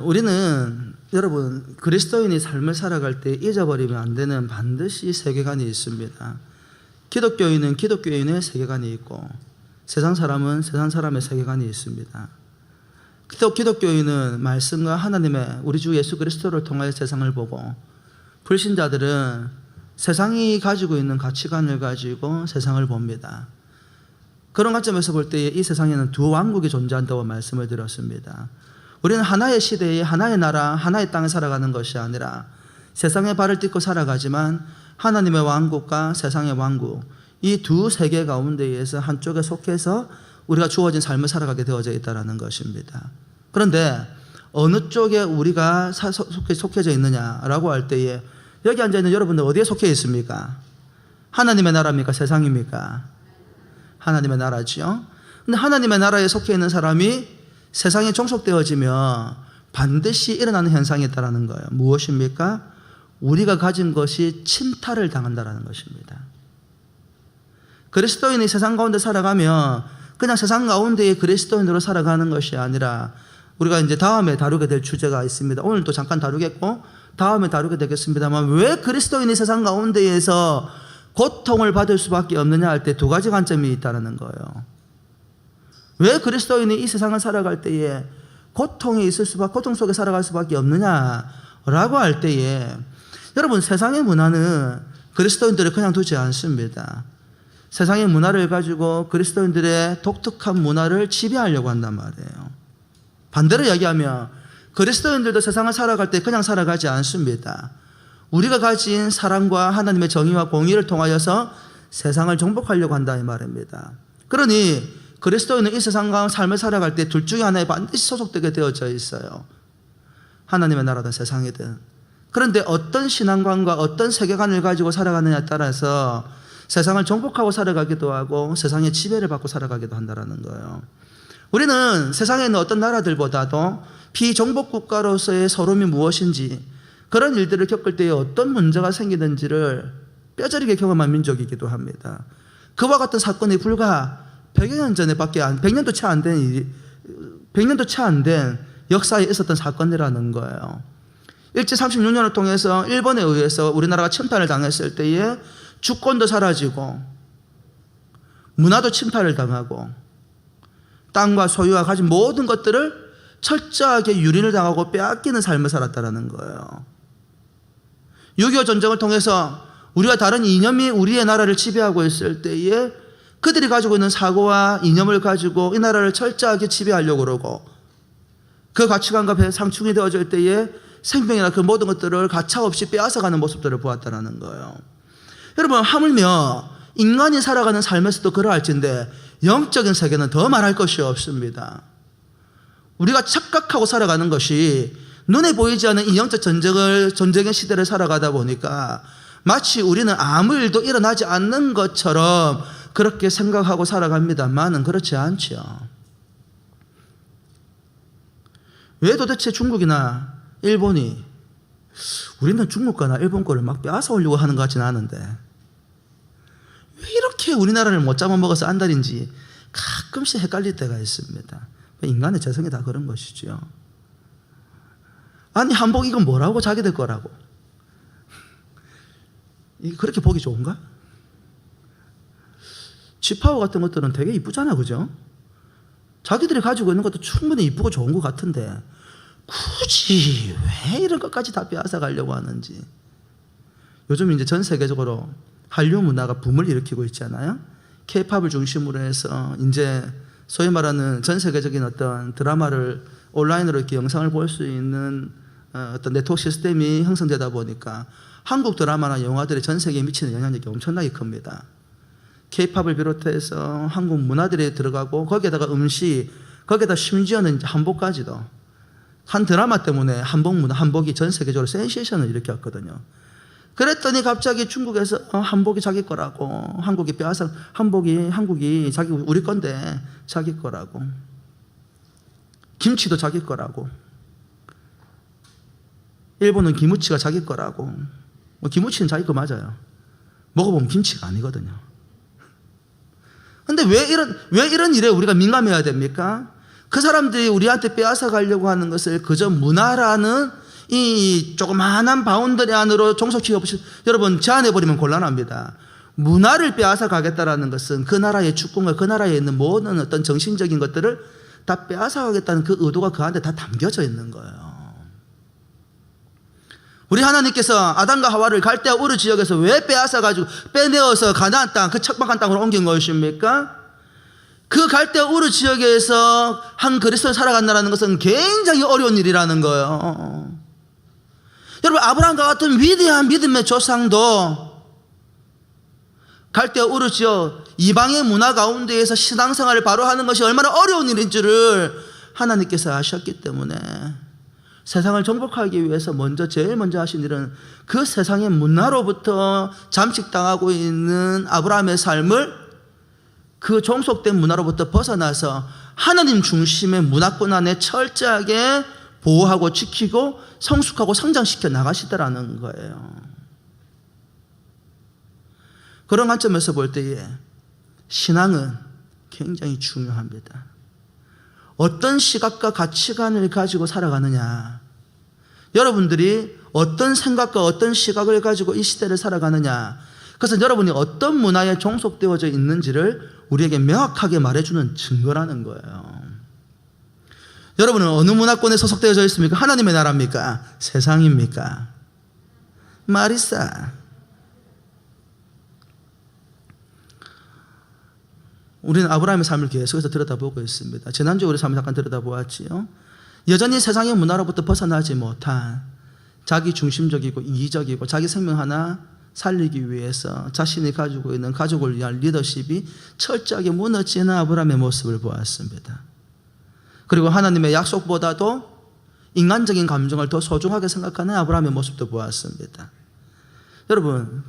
우리는 여러분 그리스도인이 삶을 살아갈 때 잊어버리면 안 되는 반드시 세계관이 있습니다. 기독교인은 기독교인의 세계관이 있고 세상 사람은 세상 사람의 세계관이 있습니다. 기독교인은 말씀과 하나님의 우리 주 예수 그리스도를 통하여 세상을 보고, 불신자들은 세상이 가지고 있는 가치관을 가지고 세상을 봅니다. 그런 관점에서 볼 때 이 세상에는 두 왕국이 존재한다고 말씀을 드렸습니다. 우리는 하나의 시대에 하나의 나라, 하나의 땅에 살아가는 것이 아니라 세상에 발을 딛고 살아가지만 하나님의 왕국과 세상의 왕국, 이 두 세계 가운데에서 한쪽에 속해서 우리가 주어진 삶을 살아가게 되어져 있다는 것입니다. 그런데 어느 쪽에 우리가 속해져 있느냐라고 할 때에 여기 앉아있는 여러분들 어디에 속해 있습니까? 하나님의 나라입니까? 세상입니까? 하나님의 나라죠. 근데 하나님의 나라에 속해 있는 사람이 세상에 종속되어지면 반드시 일어나는 현상이 있다는 거예요. 무엇입니까? 우리가 가진 것이 침탈을 당한다는 것입니다. 그리스도인이 세상 가운데 살아가면 그냥 세상 가운데에 그리스도인으로 살아가는 것이 아니라, 우리가 이제 다음에 다루게 될 주제가 있습니다. 오늘 또 잠깐 다루겠고 다음에 다루게 되겠습니다만, 왜 그리스도인이 세상 가운데에서 고통을 받을 수밖에 없느냐 할 때 두 가지 관점이 있다는 거예요. 왜 그리스도인이 이 세상을 살아갈 때에 고통 속에 살아갈 수밖에 없느냐라고 할 때에, 여러분 세상의 문화는 그리스도인들을 그냥 두지 않습니다. 세상의 문화를 가지고 그리스도인들의 독특한 문화를 지배하려고 한단 말이에요. 반대로 이야기하면 그리스도인들도 세상을 살아갈 때 그냥 살아가지 않습니다. 우리가 가진 사랑과 하나님의 정의와 공의를 통하여서 세상을 정복하려고 한다 이 말입니다. 그러니 그리스도인은 이 세상과 삶을 살아갈 때 둘 중에 하나에 반드시 소속되게 되어져 있어요. 하나님의 나라든 세상이든. 그런데 어떤 신앙관과 어떤 세계관을 가지고 살아가느냐에 따라서 세상을 정복하고 살아가기도 하고 세상의 지배를 받고 살아가기도 한다는 거예요. 우리는 세상에 있는 어떤 나라들보다도 비정복 국가로서의 서름이 무엇인지, 그런 일들을 겪을 때에 어떤 문제가 생기는지를 뼈저리게 경험한 민족이기도 합니다. 그와 같은 사건이 불과 100여 년 전에밖에 100년도 채 안 된 역사에 있었던 사건이라는 거예요. 일제 36년을 통해서 일본에 의해서 우리나라가 침탈을 당했을 때에 주권도 사라지고 문화도 침탈을 당하고 땅과 소유와 가진 모든 것들을 철저하게 유린을 당하고 빼앗기는 삶을 살았다는 거예요. 6.25 전쟁을 통해서 우리가 다른 이념이 우리의 나라를 지배하고 있을 때에 그들이 가지고 있는 사고와 이념을 가지고 이 나라를 철저하게 지배하려고 그러고, 그 가치관과 상충이 되어질 때에 생명이나 그 모든 것들을 가차없이 빼앗아가는 모습들을 보았다는 거예요. 여러분, 하물며 인간이 살아가는 삶에서도 그러할진데 영적인 세계는 더 말할 것이 없습니다. 우리가 착각하고 살아가는 것이 눈에 보이지 않는 이 영적 전쟁의 시대를 살아가다 보니까 마치 우리는 아무 일도 일어나지 않는 것처럼 그렇게 생각하고 살아갑니다만은 그렇지 않죠. 왜 도대체 중국이나 일본이, 우리는 중국 거나 일본 거를 막 빼앗아 오려고 하는 것 같지는 않은데 왜 이렇게 우리나라를 못 잡아먹어서 안달인지 가끔씩 헷갈릴 때가 있습니다. 인간의 재성이 다 그런 것이죠. 아니 한복 이건 뭐라고 자기들 거라고. 이게 그렇게 보기 좋은가? 지파오 같은 것들은 되게 이쁘잖아, 그죠? 자기들이 가지고 있는 것도 충분히 이쁘고 좋은 것 같은데 굳이 왜 이런 것까지 다 빼앗아 가려고 하는지. 요즘 이제 전 세계적으로 한류 문화가 붐을 일으키고 있잖아요. K-팝을 중심으로 해서 이제 소위 말하는 전 세계적인 어떤 드라마를 온라인으로 이렇게 영상을 볼 수 있는 어떤 네트워크 시스템이 형성되다 보니까 한국 드라마나 영화들이 전 세계에 미치는 영향력이 엄청나게 큽니다. K-팝을 비롯해서 한국 문화들이 들어가고 거기에다가 음식, 거기에다 심지어는 이제 한복까지도. 한 드라마 때문에 한복이 전 세계적으로 센세이션을 일으켰거든요. 그랬더니 갑자기 중국에서 한복이 자기 거라고, 한국이 빼앗아, 한국이 우리 건데 자기 거라고, 김치도 자기 거라고, 일본은 기무치가 자기 거라고. 기무치는 자기 거 맞아요. 먹어보면 김치가 아니거든요. 근데 왜 이런 일에 우리가 민감해야 됩니까? 그 사람들이 우리한테 빼앗아 가려고 하는 것을 그저 문화라는 이 조그마한 바운더리 안으로 종속시켜 여러분 제한해버리면 곤란합니다. 문화를 빼앗아 가겠다라는 것은 그 나라의 주권과 그 나라에 있는 모든 어떤 정신적인 것들을 다 빼앗아 가겠다는 그 의도가 그 안에 다 담겨져 있는 거예요. 우리 하나님께서 아담과 하와를 갈대아 우르 지역에서 왜 빼앗아 가지고 빼내어서 가나안 땅, 그 척박한 땅으로 옮긴 것입니까? 그 갈대아 우르 지역에서 한 그리스도를 살아간다는 것은 굉장히 어려운 일이라는 거예요. 여러분, 아브라함과 같은 위대한 믿음의 조상도 갈대아 우르 지역 이방의 문화 가운데에서 신앙생활을 바로 하는 것이 얼마나 어려운 일인지를 하나님께서 아셨기 때문에 세상을 정복하기 위해서 제일 먼저 하신 일은 그 세상의 문화로부터 잠식당하고 있는 아브라함의 삶을 그 종속된 문화로부터 벗어나서 하나님 중심의 문화권 안에 철저하게 보호하고 지키고 성숙하고 성장시켜 나가시더라는 거예요. 그런 관점에서 볼 때에 신앙은 굉장히 중요합니다. 어떤 시각과 가치관을 가지고 살아가느냐, 여러분들이 어떤 생각과 어떤 시각을 가지고 이 시대를 살아가느냐, 그것은 여러분이 어떤 문화에 종속되어져 있는지를 우리에게 명확하게 말해주는 증거라는 거예요. 여러분은 어느 문화권에 소속되어져 있습니까? 하나님의 나라입니까? 세상입니까? 말이싸. 우리는 아브라함의 삶을 계속해서 들여다보고 있습니다. 지난주에 우리 삶을 잠깐 들여다보았지요. 여전히 세상의 문화로부터 벗어나지 못한 자기 중심적이고 이기적이고 자기 생명 하나 살리기 위해서 자신이 가지고 있는 가족을 위한 리더십이 철저하게 무너지는 아브라함의 모습을 보았습니다. 그리고 하나님의 약속보다도 인간적인 감정을 더 소중하게 생각하는 아브라함의 모습도 보았습니다. 여러분,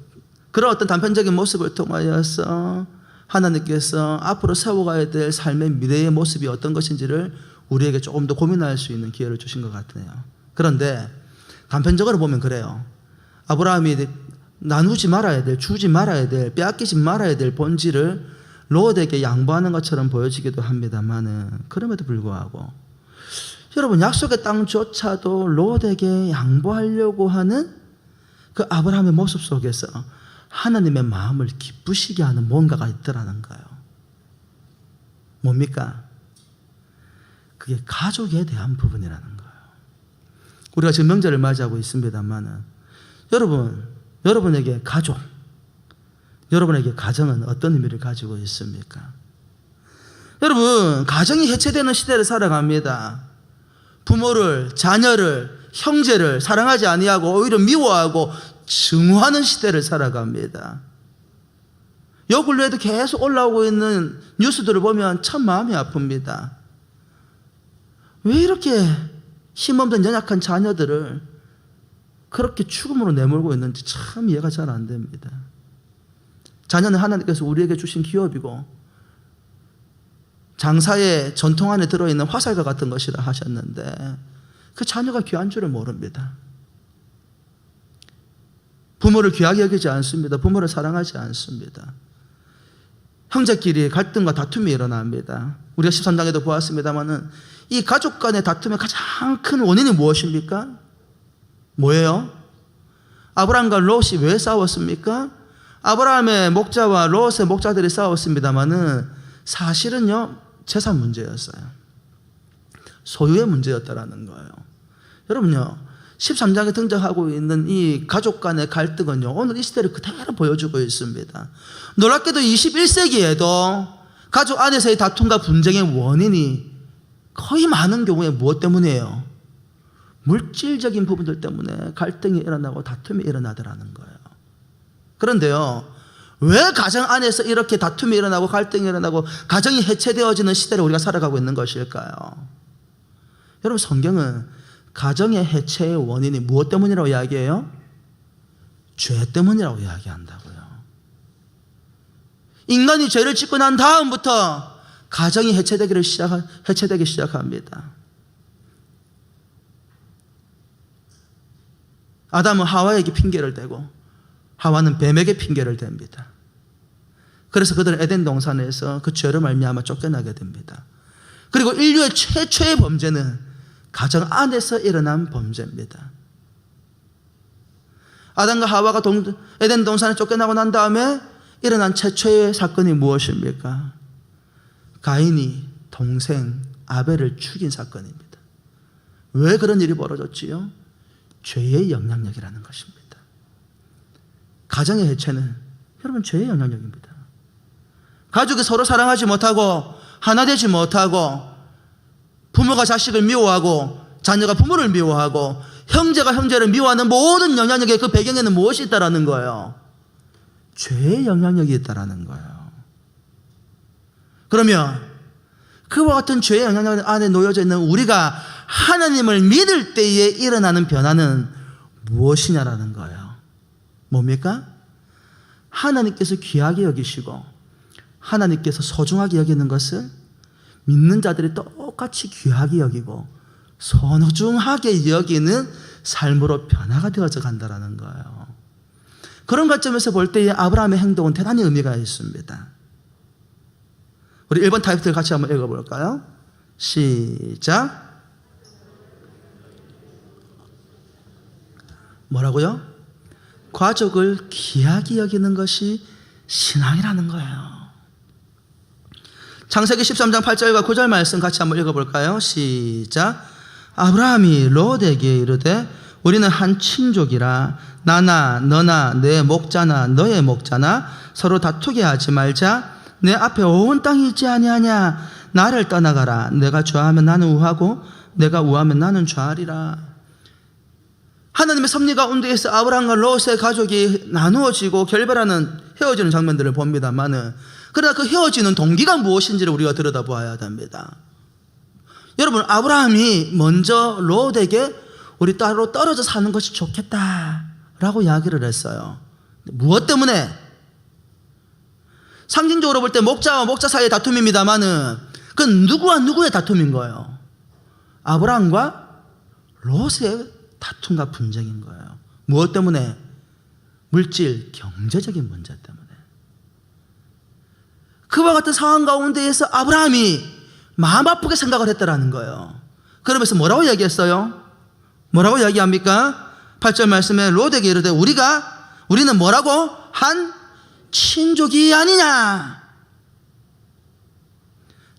그런 어떤 단편적인 모습을 통하여서 하나님께서 앞으로 세워가야 될 삶의 미래의 모습이 어떤 것인지를 우리에게 조금 더 고민할 수 있는 기회를 주신 것 같아요. 그런데 단편적으로 보면 그래요. 아브라함이 나누지 말아야 될, 주지 말아야 될, 빼앗기지 말아야 될 본질을 롯에게 양보하는 것처럼 보여지기도 합니다만은, 그럼에도 불구하고 여러분, 약속의 땅조차도 롯에게 양보하려고 하는 그 아브라함의 모습 속에서 하나님의 마음을 기쁘시게 하는 뭔가가 있더라는 거예요. 뭡니까? 그게 가족에 대한 부분이라는 거예요. 우리가 지금 명절을 맞이하고 있습니다만은, 여러분에게 가족, 여러분에게 가정은 어떤 의미를 가지고 있습니까? 여러분, 가정이 해체되는 시대를 살아갑니다. 부모를, 자녀를, 형제를 사랑하지 아니하고 오히려 미워하고 증오하는 시대를 살아갑니다. 요 근래에도 계속 올라오고 있는 뉴스들을 보면 참 마음이 아픕니다. 왜 이렇게 힘없는 연약한 자녀들을 그렇게 죽음으로 내몰고 있는지 참 이해가 잘 안 됩니다. 자녀는 하나님께서 우리에게 주신 기업이고 장사의 전통 안에 들어있는 화살과 같은 것이라 하셨는데 그 자녀가 귀한 줄을 모릅니다. 부모를 귀하게 여기지 않습니다. 부모를 사랑하지 않습니다. 형제끼리 갈등과 다툼이 일어납니다. 우리가 13장에도 보았습니다만은 이 가족 간의 다툼의 가장 큰 원인이 무엇입니까? 뭐예요? 아브라함과 롯이 왜 싸웠습니까? 아브라함의 목자와 롯의 목자들이 싸웠습니다만은 사실은요, 재산 문제였어요. 소유의 문제였다라는 거예요. 여러분요, 13장에 등장하고 있는 이 가족 간의 갈등은요, 오늘 이 시대를 그대로 보여주고 있습니다. 놀랍게도 21세기에도 가족 안에서의 다툼과 분쟁의 원인이 거의 많은 경우에 무엇 때문이에요? 물질적인 부분들 때문에 갈등이 일어나고 다툼이 일어나더라는 거예요. 그런데요, 왜 가정 안에서 이렇게 다툼이 일어나고 갈등이 일어나고 가정이 해체되어지는 시대를 우리가 살아가고 있는 것일까요? 여러분, 성경은 가정의 해체의 원인이 무엇 때문이라고 이야기해요? 죄 때문이라고 이야기한다고요. 인간이 죄를 짓고 난 다음부터 가정이 해체되기 시작합니다. 아담은 하와에게 핑계를 대고 하와는 뱀에게 핑계를 댑니다. 그래서 그들은 에덴 동산에서 그 죄로 말미암아 쫓겨나게 됩니다. 그리고 인류의 최초의 범죄는 가정 안에서 일어난 범죄입니다. 아담과 하와가 에덴 동산에 쫓겨나고 난 다음에 일어난 최초의 사건이 무엇입니까? 가인이 동생 아벨을 죽인 사건입니다. 왜 그런 일이 벌어졌지요? 죄의 영향력이라는 것입니다. 가정의 해체는 여러분 죄의 영향력입니다. 가족이 서로 사랑하지 못하고 하나 되지 못하고 부모가 자식을 미워하고 자녀가 부모를 미워하고 형제가 형제를 미워하는 모든 영향력의 그 배경에는 무엇이 있다라는 거예요? 죄의 영향력이 있다라는 거예요. 그러면 그와 같은 죄의 영향력 안에 놓여져 있는 우리가 하나님을 믿을 때에 일어나는 변화는 무엇이냐라는 거예요. 뭡니까? 하나님께서 귀하게 여기시고 하나님께서 소중하게 여기는 것을 믿는 자들이 똑같이 귀하게 여기고 소중하게 여기는 삶으로 변화가 되어져 간다는 거예요. 그런 관점에서 볼 때에 아브라함의 행동은 대단히 의미가 있습니다. 우리 1번 타이틀 같이 한번 읽어볼까요? 시작. 뭐라고요? 가족을 귀하게 여기는 것이 신앙이라는 거예요. 창세기 13장 8절과 9절 말씀 같이 한번 읽어볼까요? 시작. 아브라함이 롯에게 이르되 우리는 한 친족이라 나나 너나 내 목자나 너의 목자나 서로 다투게 하지 말자. 내 앞에 온 땅이 있지 아니하냐. 나를 떠나가라. 내가 좌하면 나는 우하고 내가 우하면 나는 좌하리라. 하나님의 섭리 가운데에서 아브라함과 롯의 가족이 나누어지고 결별하는 헤어지는 장면들을 봅니다만은 그러나 그 헤어지는 동기가 무엇인지를 우리가 들여다보아야 됩니다. 여러분, 아브라함이 먼저 롯에게 우리 따로 떨어져 사는 것이 좋겠다라고 이야기를 했어요. 무엇 때문에? 상징적으로 볼 때 목자와 목자 사이의 다툼입니다만은 그건 누구와 누구의 다툼인 거예요? 아브라함과 롯의 다툼과 분쟁인 거예요. 무엇 때문에? 물질, 경제적인 문제 때문에. 그와 같은 상황 가운데에서 아브라함이 마음 아프게 생각을 했다라는 거예요. 그러면서 뭐라고 얘기했어요? 뭐라고 이야기합니까? 8절 말씀에 롯에게 이르되 우리는 뭐라고? 한 친족이 아니냐.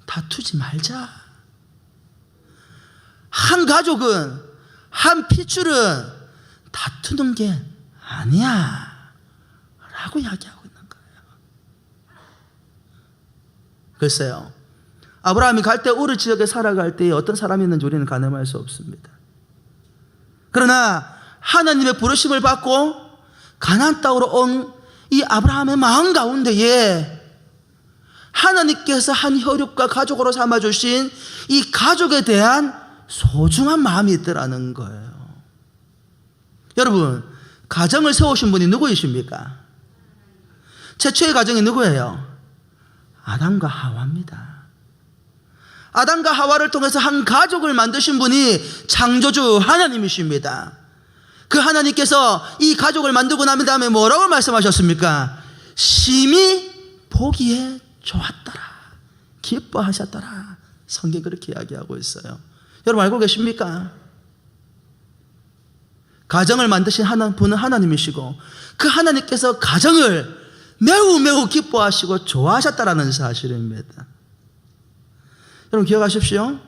다투지 말자. 한 가족은, 한 피줄은 다투는 게 아니야 라고 이야기하고 있는 거예요. 글쎄요, 아브라함이 갈 때 우르 지역에 살아갈 때 어떤 사람이 있는지 우리는 가늠할 수 없습니다. 그러나 하나님의 부르심을 받고 가나안 땅으로 온 이 아브라함의 마음 가운데에 하나님께서 한 혈육과 가족으로 삼아주신 이 가족에 대한 소중한 마음이 있더라는 거예요. 여러분, 가정을 세우신 분이 누구이십니까? 최초의 가정이 누구예요? 아담과 하와입니다. 아담과 하와를 통해서 한 가족을 만드신 분이 창조주 하나님이십니다. 그 하나님께서 이 가족을 만들고 난 다음에 뭐라고 말씀하셨습니까? 심히 보기에 좋았더라, 기뻐하셨더라. 성경이 그렇게 이야기하고 있어요. 여러분 알고 계십니까? 가정을 만드신 분은 하나님이시고 그 하나님께서 가정을 매우 기뻐하시고 좋아하셨다라는 사실입니다. 여러분 기억하십시오.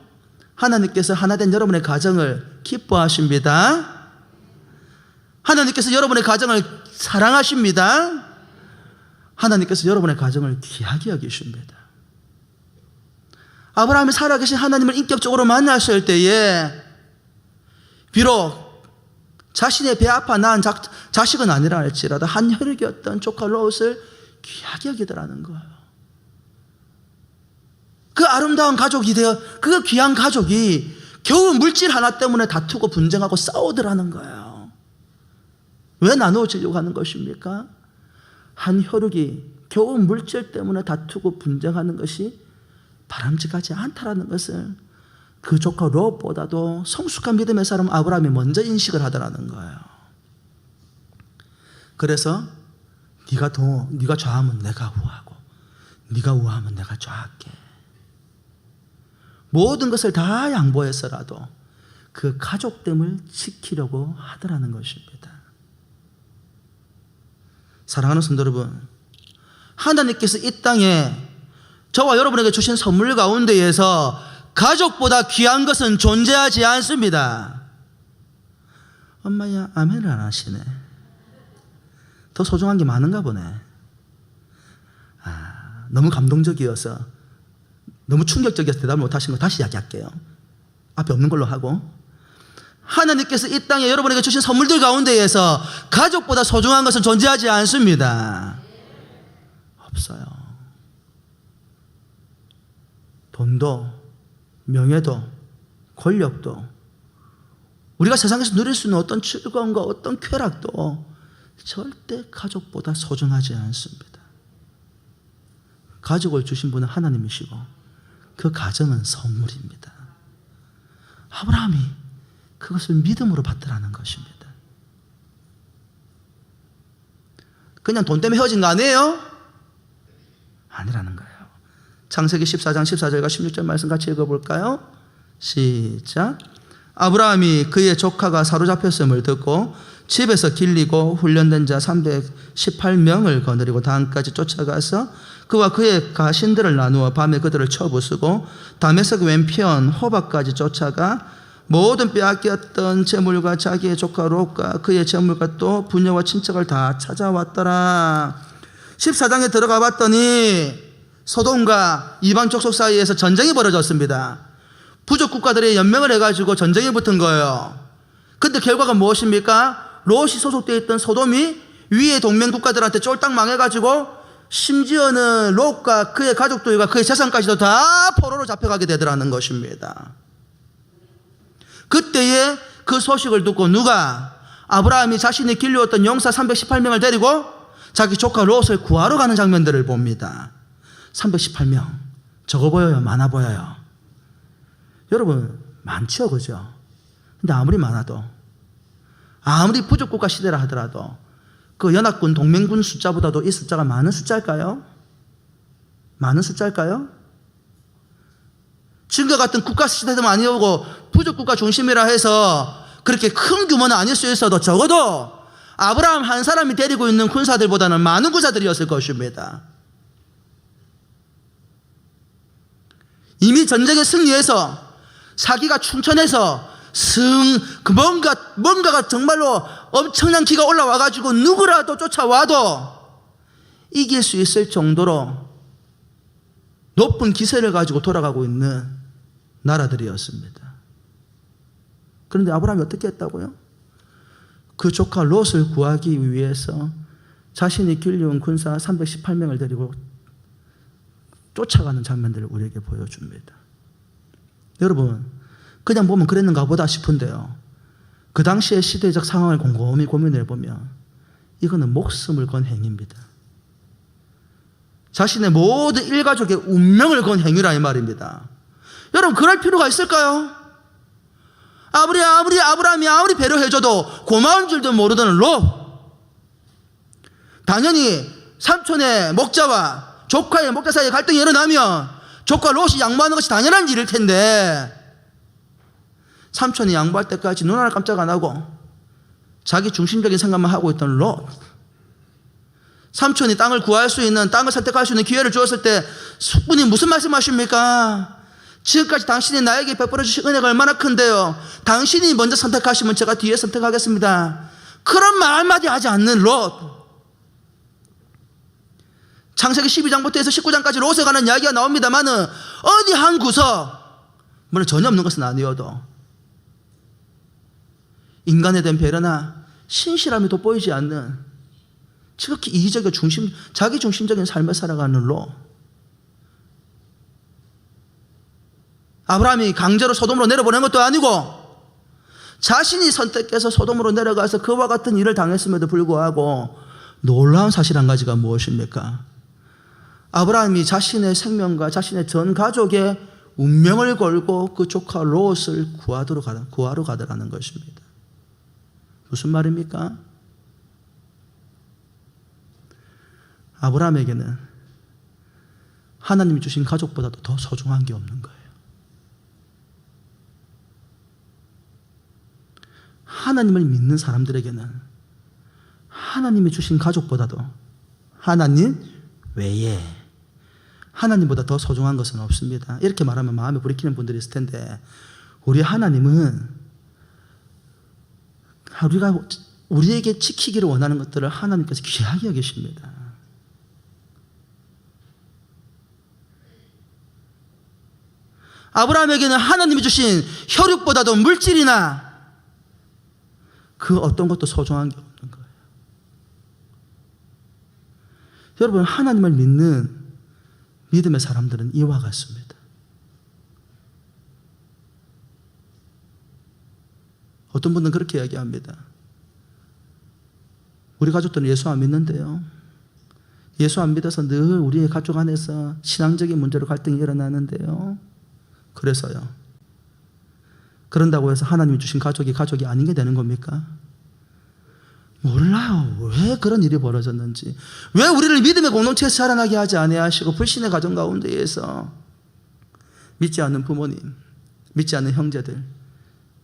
하나님께서 하나된 여러분의 가정을 기뻐하십니다. 하나님께서 여러분의 가정을 사랑하십니다. 하나님께서 여러분의 가정을 귀하게 여기십니다. 아브라함이 살아계신 하나님을 인격적으로 만났을 때에 비록 자신의 배 아파 낳은 자식은 아니라 할지라도 한 혈육이었던 조카 롯을 귀하게 여기더라는 거예요. 그 아름다운 가족이 그 귀한 가족이 겨우 물질 하나 때문에 다투고 분쟁하고 싸우더라는 거예요. 왜 나누어지려고 하는 것입니까? 한 혈육이 겨우 물질 때문에 다투고 분쟁하는 것이 바람직하지 않다라는 것을 그 조카 롯보다도 성숙한 믿음의 사람 아브라함이 먼저 인식을 하더라는 거예요. 그래서 네가 좌하면 내가 우하고 네가 우하면 내가 좌할게. 모든 것을 다 양보해서라도 그 가족됨을 지키려고 하더라는 것입니다. 사랑하는 성도 여러분, 하나님께서 이 땅에 저와 여러분에게 주신 선물 가운데에서 가족보다 귀한 것은 존재하지 않습니다. 엄마야, 아멘을 안 하시네. 더 소중한 게 많은가 보네. 너무 감동적이어서, 너무 충격적이어서 대답을 못 하신 거 다시 이야기할게요. 앞에 없는 걸로 하고. 하나님께서 이 땅에 여러분에게 주신 선물들 가운데에서 가족보다 소중한 것은 존재하지 않습니다. 없어요. 돈도, 명예도, 권력도, 우리가 세상에서 누릴 수 있는 어떤 즐거움과 어떤 쾌락도 절대 가족보다 소중하지 않습니다. 가족을 주신 분은 하나님이시고 그 가정은 선물입니다. 아브라함이 그것을 믿음으로 받더라는 것입니다. 그냥 돈 때문에 헤어진 거 아니에요? 아니라는 거예요. 창세기 14장 14절과 16절 말씀 같이 읽어볼까요? 시작. 아브라함이 그의 조카가 사로잡혔음을 듣고 집에서 길리고 훈련된 자 318명을 거느리고 단까지 쫓아가서 그와 그의 가신들을 나누어 밤에 그들을 쳐부수고 다메섹 왼편 호박까지 쫓아가 모든 빼앗겼던 재물과 자기의 조카 롯과 그의 재물과 또 부녀와 친척을 다 찾아왔더라. 14장에 들어가 봤더니 소돔과 이방 족속 사이에서 전쟁이 벌어졌습니다. 부족 국가들이 연맹을 해가지고 전쟁이 붙은 거예요. 근데 결과가 무엇입니까? 롯이 소속되어 있던 소돔이 위에 동맹 국가들한테 쫄딱 망해가지고 심지어는 롯과 그의 가족들과 그의 재산까지도 다 포로로 잡혀가게 되더라는 것입니다. 그때에 그 소식을 듣고 누가? 아브라함이 자신이 길러왔던 용사 318명을 데리고 자기 조카 롯을 구하러 가는 장면들을 봅니다. 318명. 적어 보여요? 많아 보여요? 여러분, 많죠, 그죠? 근데 아무리 많아도, 아무리 부족국가 시대라 하더라도 그 연합군 동맹군 숫자보다도 이 숫자가 많은 숫자일까요? 많은 숫자일까요? 지금과 같은 국가 시대도 아니오고 부족국가 중심이라 해서 그렇게 큰 규모는 아닐 수 있어도 적어도 아브라함 한 사람이 데리고 있는 군사들보다는 많은 군사들이었을 것입니다. 이미 전쟁에 승리해서 사기가 충천해서 뭔가가 정말로 엄청난 기가 올라와가지고 누구라도 쫓아와도 이길 수 있을 정도로 높은 기세를 가지고 돌아가고 있는 나라들이었습니다. 그런데 아브라함이 어떻게 했다고요? 그 조카 롯을 구하기 위해서 자신이 길러온 군사 318명을 데리고 쫓아가는 장면들을 우리에게 보여줍니다. 여러분, 그냥 보면 그랬는가 보다 싶은데요, 그 당시의 시대적 상황을 곰곰이 고민해 보면 이거는 목숨을 건 행위입니다. 자신의 모든 일가족의 운명을 건 행위라 이 말입니다. 여러분, 그럴 필요가 있을까요? 아브라함이 아무리 배려해줘도 고마운 줄도 모르던 롯, 당연히 삼촌의 목자와 조카의 목자 사이에 갈등이 일어나면 조카 롯이 양보하는 것이 당연한 일일 텐데 삼촌이 양보할 때까지 눈 하나 깜짝 안 하고 자기 중심적인 생각만 하고 있던 롯, 삼촌이 땅을 구할 수 있는, 땅을 선택할 수 있는 기회를 주었을 때 숙부님 무슨 말씀하십니까? 지금까지 당신이 나에게 베풀어 주신 은혜가 얼마나 큰데요, 당신이 먼저 선택하시면 제가 뒤에 선택하겠습니다. 그런 말 한마디 하지 않는 롯. 창세기 12장부터 해서 19장까지 롯에 관한 이야기가 나옵니다만은 어디 한 구석, 물론 전혀 없는 것은 아니어도 인간에 대한 배려나 신실함이 돋보이지 않는 지극히 이기적이고 자기 중심적인 삶을 살아가는 롯. 아브라함이 강제로 소돔으로 내려보낸 것도 아니고 자신이 선택해서 소돔으로 내려가서 그와 같은 일을 당했음에도 불구하고 놀라운 사실 한 가지가 무엇입니까? 아브라함이 자신의 생명과 자신의 전 가족의 운명을 걸고 그 조카 롯을 구하러 가더라는 것입니다. 무슨 말입니까? 아브라함에게는 하나님이 주신 가족보다도 더 소중한 게 없는 거예요. 하나님을 믿는 사람들에게는 하나님이 주신 가족보다도 하나님 외에 하나님보다 더 소중한 것은 없습니다. 이렇게 말하면 마음에 부리키는 분들이 있을 텐데, 우리 하나님은 우리가 우리에게 지키기를 원하는 것들을 하나님께서 귀하게 여기십니다. 아브라함에게는 하나님이 주신 혈육보다도 물질이나 그 어떤 것도 소중한 게 없는 거예요. 여러분, 하나님을 믿는 믿음의 사람들은 이와 같습니다. 어떤 분은 그렇게 이야기합니다. 우리 가족들은 예수 안 믿는데요, 예수 안 믿어서 늘 우리의 가족 안에서 신앙적인 문제로 갈등이 일어나는데요, 그래서요, 그런다고 해서 하나님이 주신 가족이 아닌 게 되는 겁니까? 몰라요. 왜 그런 일이 벌어졌는지, 왜 우리를 믿음의 공동체에서 자라나게 하지 아니하시고 불신의 가정 가운데에서 믿지 않는 부모님, 믿지 않는 형제들,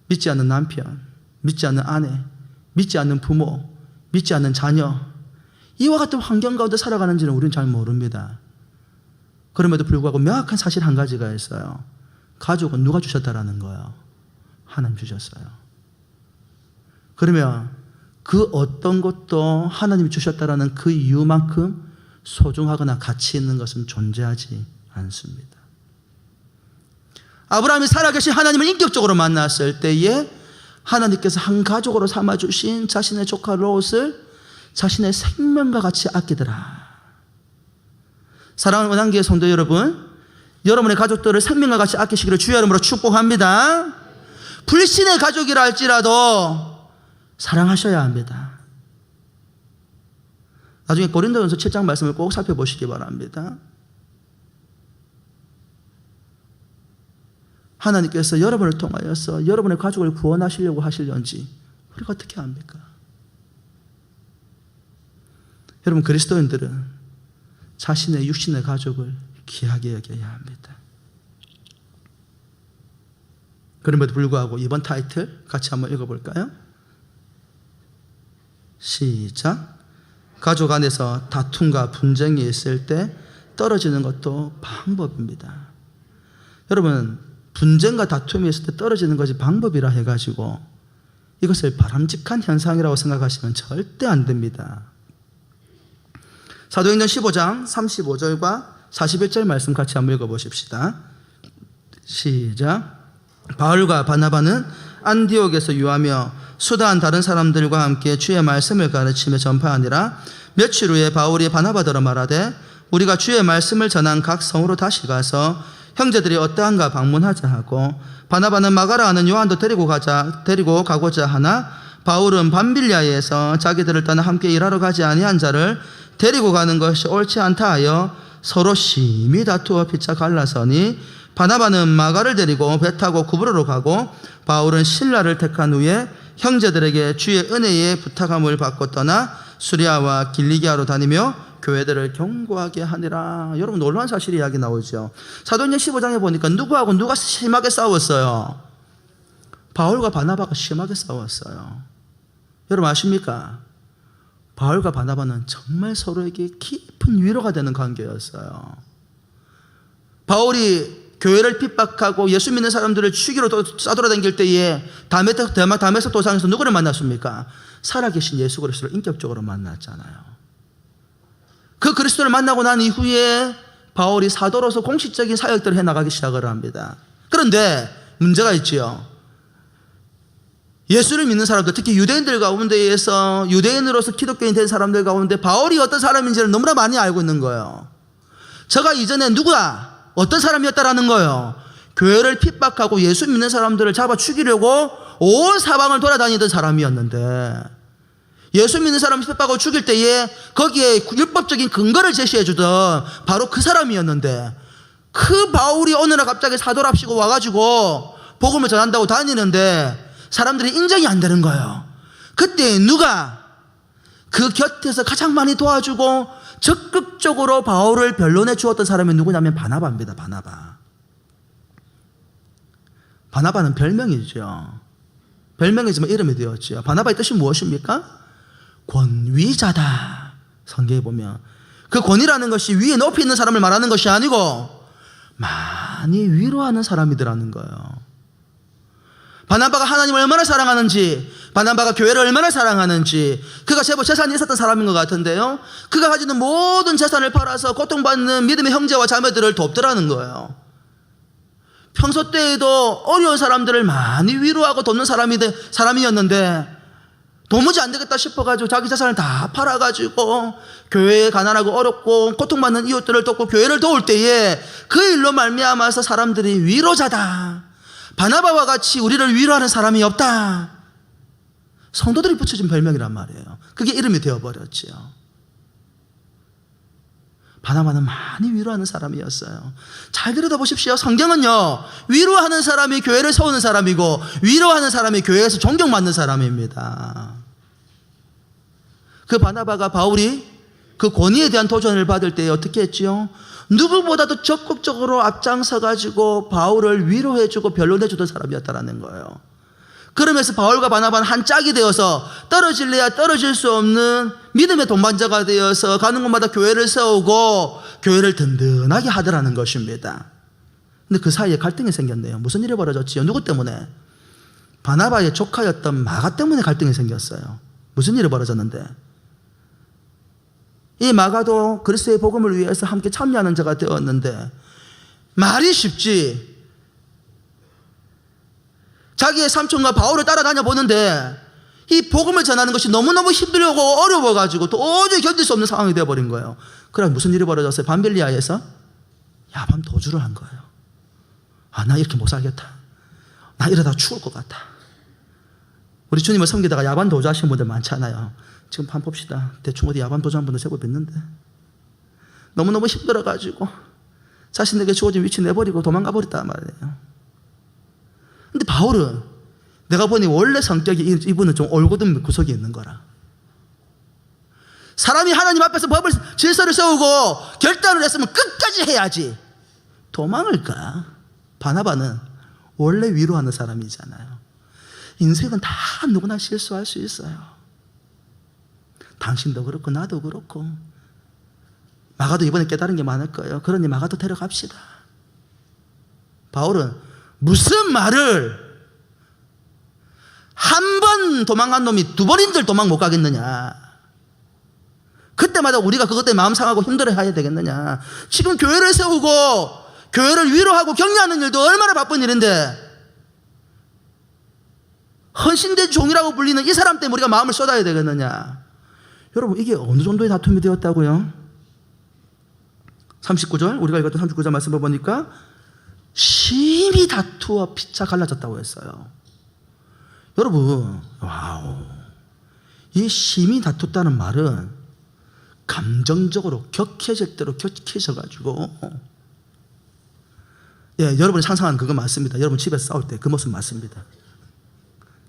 믿지 않는 남편, 믿지 않는 아내, 믿지 않는 부모, 믿지 않는 자녀, 이와 같은 환경 가운데 살아가는지는 우리는 잘 모릅니다. 그럼에도 불구하고 명확한 사실 한 가지가 있어요. 가족은 누가 주셨다라는 거예요? 하나님 주셨어요. 그러면 그 어떤 것도 하나님이 주셨다라는 그 이유만큼 소중하거나 가치 있는 것은 존재하지 않습니다. 아브라함이 살아계신 하나님을 인격적으로 만났을 때에 하나님께서 한 가족으로 삼아주신 자신의 조카 롯을 자신의 생명과 같이 아끼더라. 사랑하는 원한교회 성도 여러분, 여러분의 가족들을 생명과 같이 아끼시기를 주의 이름으로 축복합니다. 불신의 가족이라 할지라도 사랑하셔야 합니다. 나중에 고린도전서 7장 말씀을 꼭 살펴보시기 바랍니다. 하나님께서 여러분을 통하여서 여러분의 가족을 구원하시려고 하실런지 우리가 어떻게 합니까? 여러분, 그리스도인들은 자신의 육신의 가족을 귀하게 여겨야 합니다. 그럼에도 불구하고 이번 타이틀 같이 한번 읽어볼까요? 시작. 가족 안에서 다툼과 분쟁이 있을 때 떨어지는 것도 방법입니다. 여러분, 분쟁과 다툼이 있을 때 떨어지는 것이 방법이라 해가지고 이것을 바람직한 현상이라고 생각하시면 절대 안 됩니다. 사도행전 15장 35절과 41절 말씀 같이 한번 읽어보십시다. 시작. 바울과 바나바는 안디옥에서 유하며 수다한 다른 사람들과 함께 주의 말씀을 가르치며 전파하니라. 며칠 후에 바울이 바나바더러 말하되 우리가 주의 말씀을 전한 각 성으로 다시 가서 형제들이 어떠한가 방문하자 하고, 바나바는 마가라 하는 요한도 데리고 가고자 하나 바울은 밤빌리아에서 자기들을 떠나 함께 일하러 가지 아니한 자를 데리고 가는 것이 옳지 않다 하여 서로 심히 다투어 피차 갈라서니, 바나바는 마가를 데리고 배 타고 구브로로 가고 바울은 실라를 택한 후에 형제들에게 주의 은혜에 부탁함을 받고 떠나 수리아와 길리기아로 다니며 교회들을 경고하게 하니라. 여러분, 놀라운 사실이 이야기 나오죠. 사도행전 15장에 보니까 누구하고 누가 심하게 싸웠어요? 바울과 바나바가 심하게 싸웠어요. 여러분 아십니까? 바울과 바나바는 정말 서로에게 깊은 위로가 되는 관계였어요. 바울이 교회를 핍박하고 예수 믿는 사람들을 죽이러 싸돌아다닐 때에 다메섹 도상에서 누구를 만났습니까? 살아계신 예수 그리스도를 인격적으로 만났잖아요. 그 그리스도를 만나고 난 이후에 바울이 사도로서 공식적인 사역들을 해나가기 시작을 합니다. 그런데 문제가 있지요. 예수를 믿는 사람들, 특히 유대인들 가운데에서 유대인으로서 기독교인 된 사람들 가운데 바울이 어떤 사람인지를 너무나 많이 알고 있는 거예요. 저가 이전에 누구야? 어떤 사람이었다라는 거예요. 교회를 핍박하고 예수 믿는 사람들을 잡아 죽이려고 온 사방을 돌아다니던 사람이었는데, 예수 믿는 사람을 핍박하고 죽일 때에 거기에 율법적인 근거를 제시해 주던 바로 그 사람이었는데, 그 바울이 어느 날 갑자기 사도랍시고 와가지고 복음을 전한다고 다니는데 사람들이 인정이 안 되는 거예요. 그때 누가 그 곁에서 가장 많이 도와주고 적극적으로 바울을 변론해 주었던 사람이 누구냐면 바나바입니다. 바나바는 별명이죠. 별명이지만 이름이 되었지요. 바나바의 뜻이 무엇입니까? 권위자다. 성경에 보면 그 권위라는 것이 위에 높이 있는 사람을 말하는 것이 아니고 많이 위로하는 사람이더라는 거예요. 바나바가 하나님을 얼마나 사랑하는지, 바나바가 교회를 얼마나 사랑하는지, 그가 제법 재산이 있었던 사람인 것 같은데요, 그가 가지는 모든 재산을 팔아서 고통받는 믿음의 형제와 자매들을 돕더라는 거예요. 평소 때에도 어려운 사람들을 많이 위로하고 돕는 사람이었는데 도무지 안 되겠다 싶어가지고 자기 재산을 다 팔아가지고 교회에 가난하고 어렵고 고통받는 이웃들을 돕고 교회를 도울 때에 그 일로 말미암아서 사람들이 위로자다, 바나바와 같이 우리를 위로하는 사람이 없다, 성도들이 붙여준 별명이란 말이에요. 그게 이름이 되어버렸지요. 바나바는 많이 위로하는 사람이었어요. 잘 들여다보십시오. 성경은요, 위로하는 사람이 교회를 세우는 사람이고 위로하는 사람이 교회에서 존경받는 사람입니다. 그 바나바가 바울이 그 권위에 대한 도전을 받을 때 어떻게 했지요? 누구보다도 적극적으로 앞장서가지고 바울을 위로해주고 변론해주던 사람이었다는 거예요. 그러면서 바울과 바나바는 한 짝이 되어서 떨어질래야 떨어질 수 없는 믿음의 동반자가 되어서 가는 곳마다 교회를 세우고 교회를 든든하게 하더라는 것입니다. 근데 그 사이에 갈등이 생겼네요. 무슨 일이 벌어졌지요? 누구 때문에? 바나바의 조카였던 마가 때문에 갈등이 생겼어요. 무슨 일이 벌어졌는데? 이 마가도 그리스도의 복음을 위해서 함께 참여하는 자가 되었는데 말이 쉽지, 자기의 삼촌과 바울을 따라다녀 보는데 이 복음을 전하는 것이 너무너무 힘들고 어려워가지고 도저히 견딜 수 없는 상황이 되어버린 거예요. 그럼 무슨 일이 벌어졌어요? 밤빌리아에서 야밤 도주를 한 거예요. 나 이렇게 못 살겠다, 나 이러다 죽을 것 같다. 우리 주님을 섬기다가 야밤 도주하신 분들 많잖아요. 지금 판 봅시다. 대충 어디 야밤 도주한 분들 제법 있는데 너무너무 힘들어가지고 자신에게 주어진 위치 내버리고 도망가 버렸단 말이에요. 근데 바울은 내가 보니 원래 성격이 이분은 좀 올곧은 구석이 있는 거라. 사람이 하나님 앞에서 법을 질서를 세우고 결단을 했으면 끝까지 해야지 도망을 가. 바나바는 원래 위로하는 사람이잖아요. 인생은 다 누구나 실수할 수 있어요. 당신도 그렇고 나도 그렇고 마가도 이번에 깨달은 게 많을 거예요. 그러니 마가도 데려갑시다. 바울은 무슨 말을 한 번 도망간 놈이 두 번인들 도망 못 가겠느냐, 그때마다 우리가 그것 때문에 마음 상하고 힘들어해야 되겠느냐. 지금 교회를 세우고 교회를 위로하고 격려하는 일도 얼마나 바쁜 일인데 헌신된 종이라고 불리는 이 사람 때문에 우리가 마음을 쏟아야 되겠느냐. 여러분, 이게 어느 정도의 다툼이 되었다고요? 39절, 우리가 읽었던 39절 말씀을 보니까 심히 다투어 피차 갈라졌다고 했어요. 여러분, 와우, 이 심히 다퉜다는 말은 감정적으로 격해질 대로 격해져가지고, 여러분이 상상하는 그거 맞습니다. 여러분 집에서 싸울 때 그 모습 맞습니다.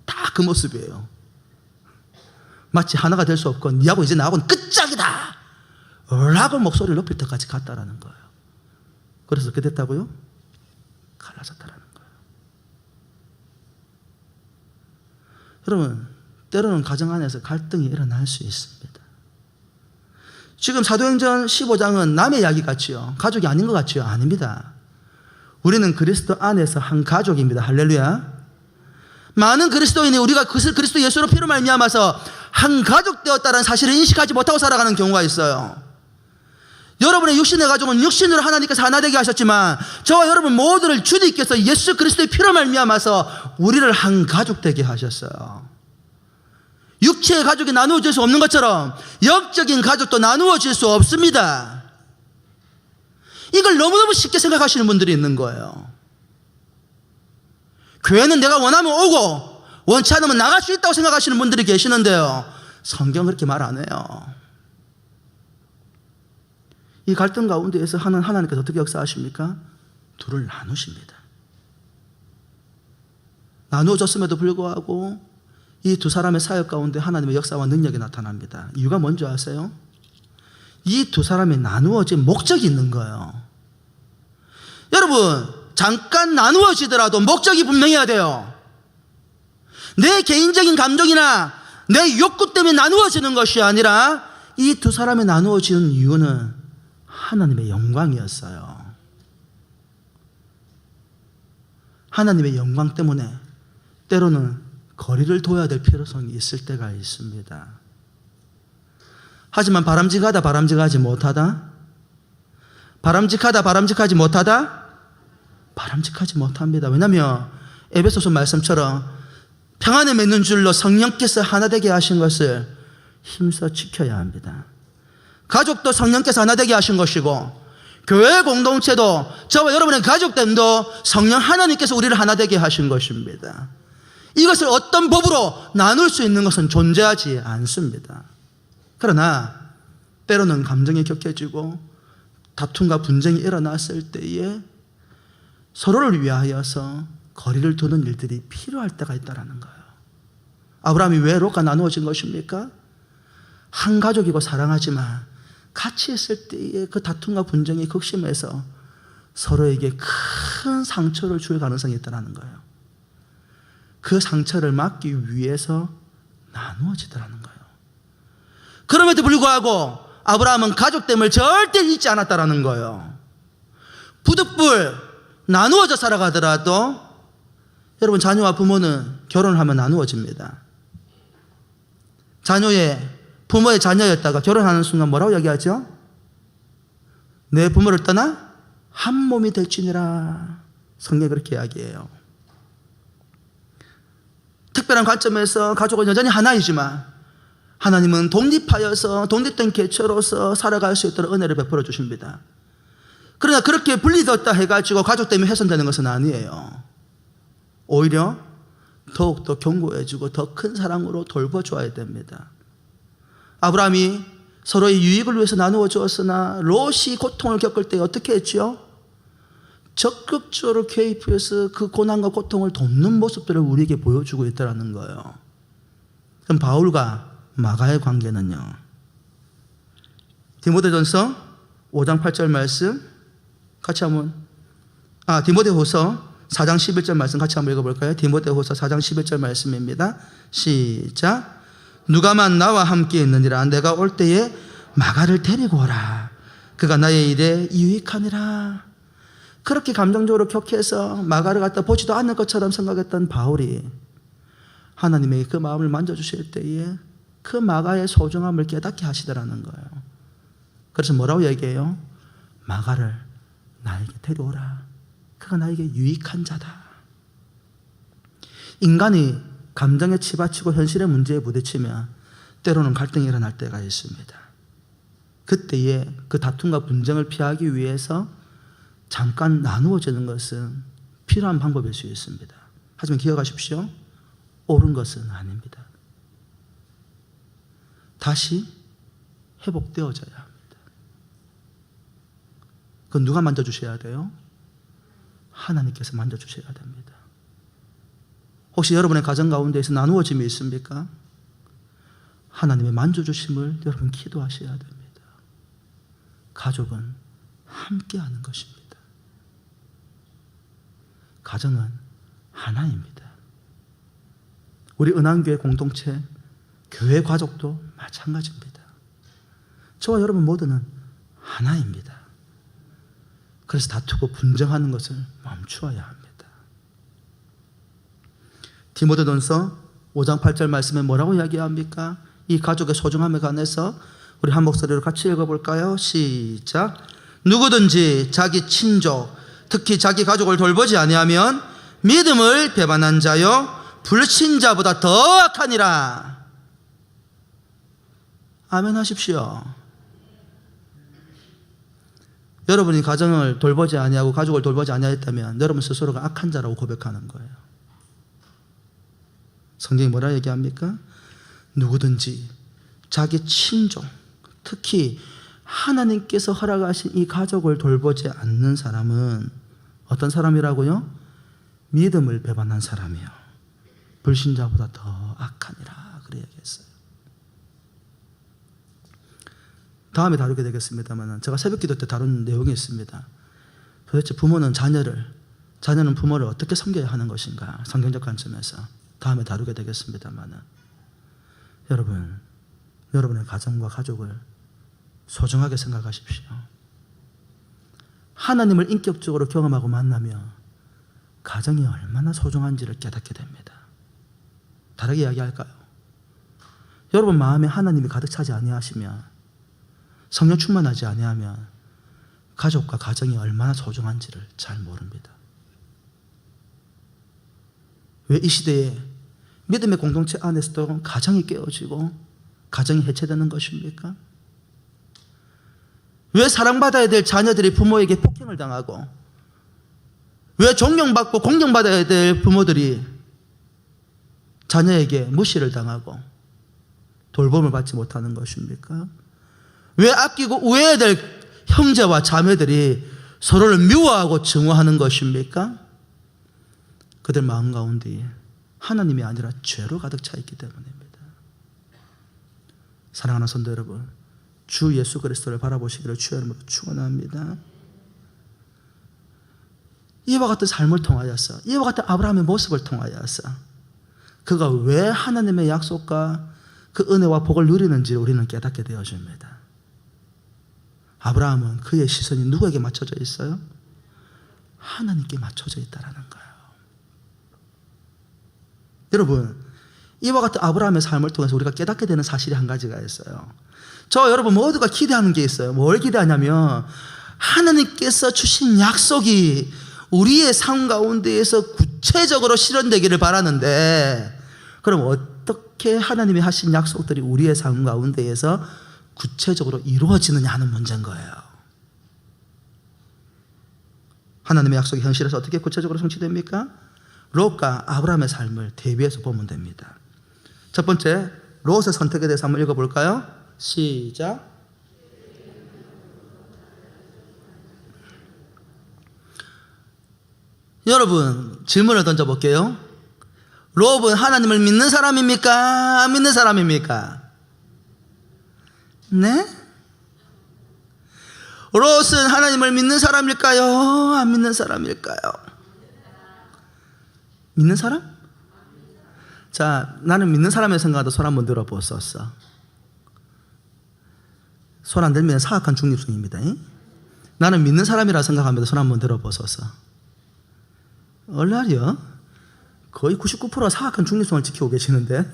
다 그 모습이에요. 마치 하나가 될 수 없고 니하고 이제 나하고는 끝장이다 라고 목소리를 높일 때까지 갔다라는 거예요. 그래서 어떻게 됐다고요? 갈라졌다라는 거예요. 여러분, 때로는 가정 안에서 갈등이 일어날 수 있습니다. 지금 사도행전 15장은 남의 이야기 같지요? 가족이 아닌 것 같지요? 아닙니다. 우리는 그리스도 안에서 한 가족입니다. 할렐루야. 많은 그리스도인이 우리가 그리스도 예수로 피로 말미암아서 한 가족 되었다는 사실을 인식하지 못하고 살아가는 경우가 있어요. 여러분의 육신의 가족은 육신으로 하나님께서 하나 되게 하셨지만 저와 여러분 모두를 주님께서 예수 그리스도의 피로 말미암아서 우리를 한 가족 되게 하셨어요. 육체의 가족이 나누어질 수 없는 것처럼 영적인 가족도 나누어질 수 없습니다. 이걸 너무너무 쉽게 생각하시는 분들이 있는 거예요. 교회는 내가 원하면 오고 원치 않으면 나갈 수 있다고 생각하시는 분들이 계시는데요, 성경은 그렇게 말 안 해요. 이 갈등 가운데에서 하나님께서 어떻게 역사하십니까? 둘을 나누십니다. 나누어졌음에도 불구하고 이 두 사람의 사역 가운데 하나님의 역사와 능력이 나타납니다. 이유가 뭔지 아세요? 이 두 사람이 나누어진 목적이 있는 거예요. 여러분, 잠깐 나누어지더라도 목적이 분명해야 돼요. 내 개인적인 감정이나 내 욕구 때문에 나누어지는 것이 아니라 이 두 사람이 나누어지는 이유는 하나님의 영광이었어요. 하나님의 영광 때문에 때로는 거리를 둬야 될 필요성이 있을 때가 있습니다. 하지만 바람직하지 못하다? 바람직하지 못합니다. 왜냐하면 에베소서 말씀처럼 평안에 맺는 줄로 성령께서 하나 되게 하신 것을 힘써 지켜야 합니다. 가족도 성령께서 하나 되게 하신 것이고, 교회 공동체도 저와 여러분의 가족됨도 성령 하나님께서 우리를 하나 되게 하신 것입니다. 이것을 어떤 법으로 나눌 수 있는 것은 존재하지 않습니다. 그러나 때로는 감정이 격해지고 다툼과 분쟁이 일어났을 때에 서로를 위하여서 거리를 두는 일들이 필요할 때가 있다는 거예요. 아브라함이 왜 롯과 나누어진 것입니까? 한 가족이고 사랑하지만 같이 있을 때에 그 다툼과 분쟁이 극심해서 서로에게 큰 상처를 줄 가능성이 있다는 거예요. 그 상처를 막기 위해서 나누어지더라는 거예요. 그럼에도 불구하고 아브라함은 가족됨을 절대 잊지 않았다는 거예요. 부득불 나누어져 살아가더라도 여러분, 자녀와 부모는 결혼하면 나누어집니다. 부모의 자녀였다가 결혼하는 순간 뭐라고 얘기하죠? 내 부모를 떠나 한 몸이 될지니라. 성경이 그렇게 이야기해요. 특별한 관점에서 가족은 여전히 하나이지만 하나님은 독립하여서 독립된 개체로서 살아갈 수 있도록 은혜를 베풀어 주십니다. 그러나 그렇게 분리되었다 해가지고 가족 때문에 훼손되는 것은 아니에요. 오히려 더욱더 견고해지고 더 큰 사랑으로 돌봐줘야 됩니다. 아브라함이 서로의 유익을 위해서 나누어 주었으나 롯이 고통을 겪을 때 어떻게 했죠? 적극적으로 개입해서 그 고난과 고통을 돕는 모습들을 우리에게 보여주고 있다는 거예요. 그럼 바울과 마가의 관계는요? 디모데전서 5장 8절 말씀 같이 한번, 디모데후서 4장 11절 말씀 같이 한번 읽어볼까요? 디모데후서 4장 11절 말씀입니다. 시작. 누가만 나와 함께 있느니라. 내가 올 때에 마가를 데리고 오라. 그가 나의 일에 유익하니라. 그렇게 감정적으로 격해서 마가를 갖다 보지도 않는 것처럼 생각했던 바울이 하나님에게 그 마음을 만져주실 때에 그 마가의 소중함을 깨닫게 하시더라는 거예요. 그래서 뭐라고 얘기해요? 마가를 나에게 데려오라. 그가 나에게 유익한 자다. 인간이 감정에 치받치고 현실의 문제에 부딪히면 때로는 갈등이 일어날 때가 있습니다. 그때에 그 다툼과 분쟁을 피하기 위해서 잠깐 나누어지는 것은 필요한 방법일 수 있습니다. 하지만 기억하십시오. 옳은 것은 아닙니다. 다시 회복되어져야 합니다. 그건 누가 만져주셔야 돼요? 하나님께서 만져주셔야 됩니다. 혹시 여러분의 가정 가운데에서 나누어짐이 있습니까? 하나님의 만져주심을 여러분 기도하셔야 됩니다. 가족은 함께하는 것입니다. 가정은 하나입니다. 우리 은한교회 공동체, 교회 가족도 마찬가지입니다. 저와 여러분 모두는 하나입니다. 그래서 다투고 분쟁하는 것을 멈추어야 합니다. 디모데전서 5장 8절 말씀에 뭐라고 이야기합니까? 이 가족의 소중함에 관해서 우리 한 목소리로 같이 읽어볼까요? 시작. 누구든지 자기 친족, 특히 자기 가족을 돌보지 아니하면 믿음을 배반한 자요 불신자보다 더 악하니라. 아멘 하십시오. 여러분이 가정을 돌보지 아니하고 가족을 돌보지 아니하였다면 여러분 스스로가 악한 자라고 고백하는 거예요. 성경이 뭐라 얘기합니까? 누구든지 자기 친족, 특히 하나님께서 허락하신 이 가족을 돌보지 않는 사람은 어떤 사람이라고요? 믿음을 배반한 사람이요 불신자보다 더 악하니라. 그래 얘기했어요. 다음에 다루게 되겠습니다만 제가 새벽기도 때 다룬 내용이 있습니다. 도대체 부모는 자녀는 부모를 어떻게 섬겨야 하는 것인가? 성경적 관점에서 다음에 다루게 되겠습니다만, 여러분의 가정과 가족을 소중하게 생각하십시오. 하나님을 인격적으로 경험하고 만나며 가정이 얼마나 소중한지를 깨닫게 됩니다. 다르게 이야기할까요? 여러분 마음에 하나님이 가득 차지 아니하시면, 성령 충만하지 아니하면 가족과 가정이 얼마나 소중한지를 잘 모릅니다. 왜 이 시대에 믿음의 공동체 안에서도 가정이 깨어지고 가정이 해체되는 것입니까? 왜 사랑받아야 될 자녀들이 부모에게 폭행을 당하고, 왜 존경받고 공경받아야 될 부모들이 자녀에게 무시를 당하고 돌봄을 받지 못하는 것입니까? 왜 아끼고 우애해야 될 형제와 자매들이 서로를 미워하고 증오하는 것입니까? 그들 마음 가운데 하나님이 아니라 죄로 가득 차 있기 때문입니다. 사랑하는 성도 여러분, 주 예수 그리스도를 바라보시기를 주의 이름으로 축원합니다. 이와 같은 삶을 통하여서, 이와 같은 아브라함의 모습을 통하여서 그가 왜 하나님의 약속과 그 은혜와 복을 누리는지 우리는 깨닫게 되어집니다. 아브라함은 그의 시선이 누구에게 맞춰져 있어요? 하나님께 맞춰져 있다는 거예요. 여러분, 이와 같은 아브라함의 삶을 통해서 우리가 깨닫게 되는 사실이 한 가지가 있어요. 저 여러분 모두가 기대하는 게 있어요. 뭘 기대하냐면, 하나님께서 주신 약속이 우리의 삶 가운데에서 구체적으로 실현되기를 바라는데, 그럼 어떻게 하나님이 하신 약속들이 우리의 삶 가운데에서 구체적으로 이루어지느냐 하는 문제인 거예요. 하나님의 약속이 현실에서 어떻게 구체적으로 성취됩니까? 롯과 아브라함의 삶을 대비해서 보면 됩니다. 첫 번째, 롯의 선택에 대해서 한번 읽어볼까요? 시작. 여러분, 질문을 던져볼게요. 롯은 하나님을 믿는 사람입니까? 안 믿는 사람입니까? 네? 롯은 하나님을 믿는 사람일까요? 안 믿는 사람일까요? 믿는 사람? 자, 나는 믿는 사람의 생각도 손 한번 들어보셨어. 손 안 들면 사악한 중립성입니다. 나는 믿는 사람이라 생각합니다. 손 한번 들어보셨어. 얼라리요? 거의 99%가 사악한 중립성을 지키고 계시는데,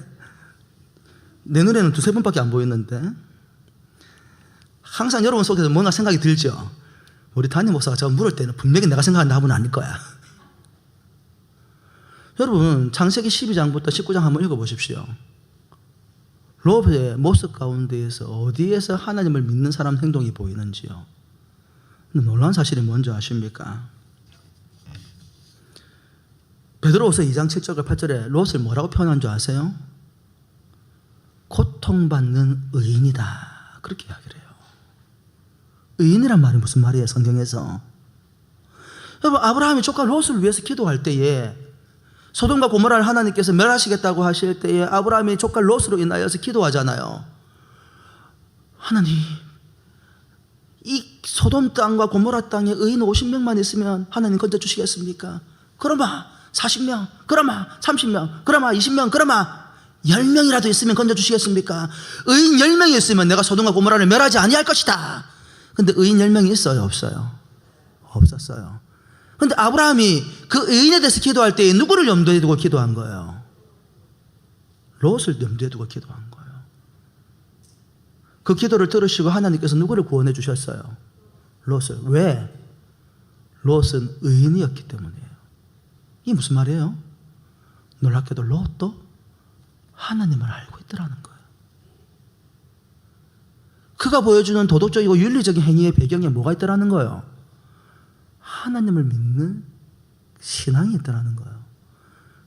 내 눈에는 두세 번밖에 안 보였는데, 항상 여러분 속에서 뭔가 생각이 들죠? 우리 담임 목사가 저거 물을 때는 분명히 내가 생각한 답은 아닐 거야. 여러분, 창세기 12장부터 19장 한번 읽어보십시오. 롯의 모습 가운데에서 어디에서 하나님을 믿는 사람 행동이 보이는지요. 놀라운 사실이 뭔지 아십니까? 베드로후서 2장 7절 8절에 롯을 뭐라고 표현한 줄 아세요? 고통받는 의인이다, 그렇게 이야기를 해요. 의인이란 말이 무슨 말이에요, 성경에서? 여러분, 아브라함이 조카 롯을 위해서 기도할 때에, 소돔과 고모라를 하나님께서 멸하시겠다고 하실 때에 아브라함이 조카 롯으로 인하여서 기도하잖아요. 하나님, 이 소돔 땅과 고모라 땅에 의인 50명만 있으면 하나님 건져주시겠습니까? 그러마 40명, 그러마 30명, 그러마 20명, 그러마 10명이라도 있으면 건져주시겠습니까? 의인 10명이 있으면 내가 소돔과 고모라를 멸하지 아니할 것이다. 근데 의인 10명이 있어요, 없어요? 없었어요. 그런데 아브라함이 그 의인에 대해서 기도할 때 누구를 염두에 두고 기도한 거예요? 롯을 염두에 두고 기도한 거예요. 그 기도를 들으시고 하나님께서 누구를 구원해 주셨어요? 롯을. 왜? 롯은 의인이었기 때문이에요. 이게 무슨 말이에요? 놀랍게도 롯도 하나님을 알고 있더라는 거예요. 그가 보여주는 도덕적이고 윤리적인 행위의 배경에 뭐가 있더라는 거예요? 하나님을 믿는 신앙이 있다는 거예요.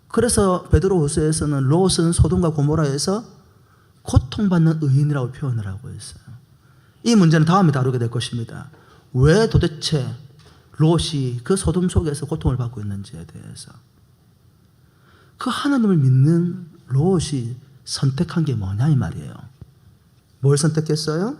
그래서 베드로후서에서는 롯은 소돔과 고모라에서 고통받는 의인이라고 표현을 하고 있어요. 이 문제는 다음에 다루게 될 것입니다. 왜 도대체 롯이 그 소돔 속에서 고통을 받고 있는지에 대해서. 그 하나님을 믿는 롯이 선택한 게 뭐냐 이 말이에요. 뭘 선택했어요?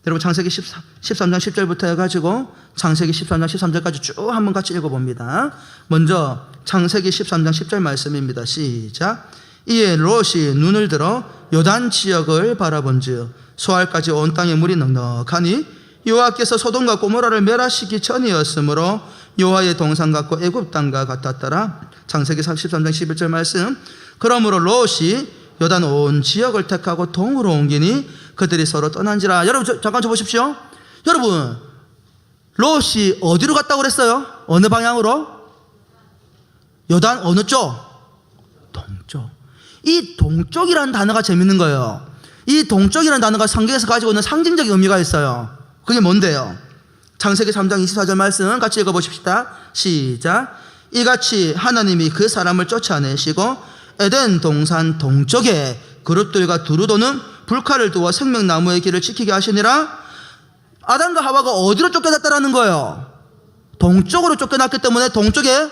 여러분 창세기 13장 10절부터 해가지고 창세기 13장 13절까지 쭉 한번 같이 읽어봅니다. 먼저 창세기 13장 10절 말씀입니다. 시작. 이에 롯이 눈을 들어 요단 지역을 바라본즉 소알까지 온 땅에 물이 넉넉하니 여호와께서 소돔과 고모라를 멸하시기 전이었으므로 여호와의 동산 같고 애굽 땅과 같았더라. 창세기 13장 11절 말씀. 그러므로 롯이 요단 온 지역을 택하고 동으로 옮기니 그들이 서로 떠난지라. 여러분 잠깐 저 보십시오. 여러분 롯이 어디로 갔다고 그랬어요? 어느 방향으로? 요단 어느 쪽? 동쪽. 이 동쪽이라는 단어가 재밌는 거예요. 이 동쪽이라는 단어가 성경에서 가지고 있는 상징적인 의미가 있어요. 그게 뭔데요? 창세기 3장 24절 말씀 같이 읽어보십시다. 시작. 이같이 하나님이 그 사람을 쫓아내시고 에덴 동산 동쪽에 그룹들과 두루 도는 불칼을 두어 생명나무의 길을 지키게 하시니라. 아담과 하와가 어디로 쫓겨났다라는 거예요? 동쪽으로 쫓겨났기 때문에 동쪽에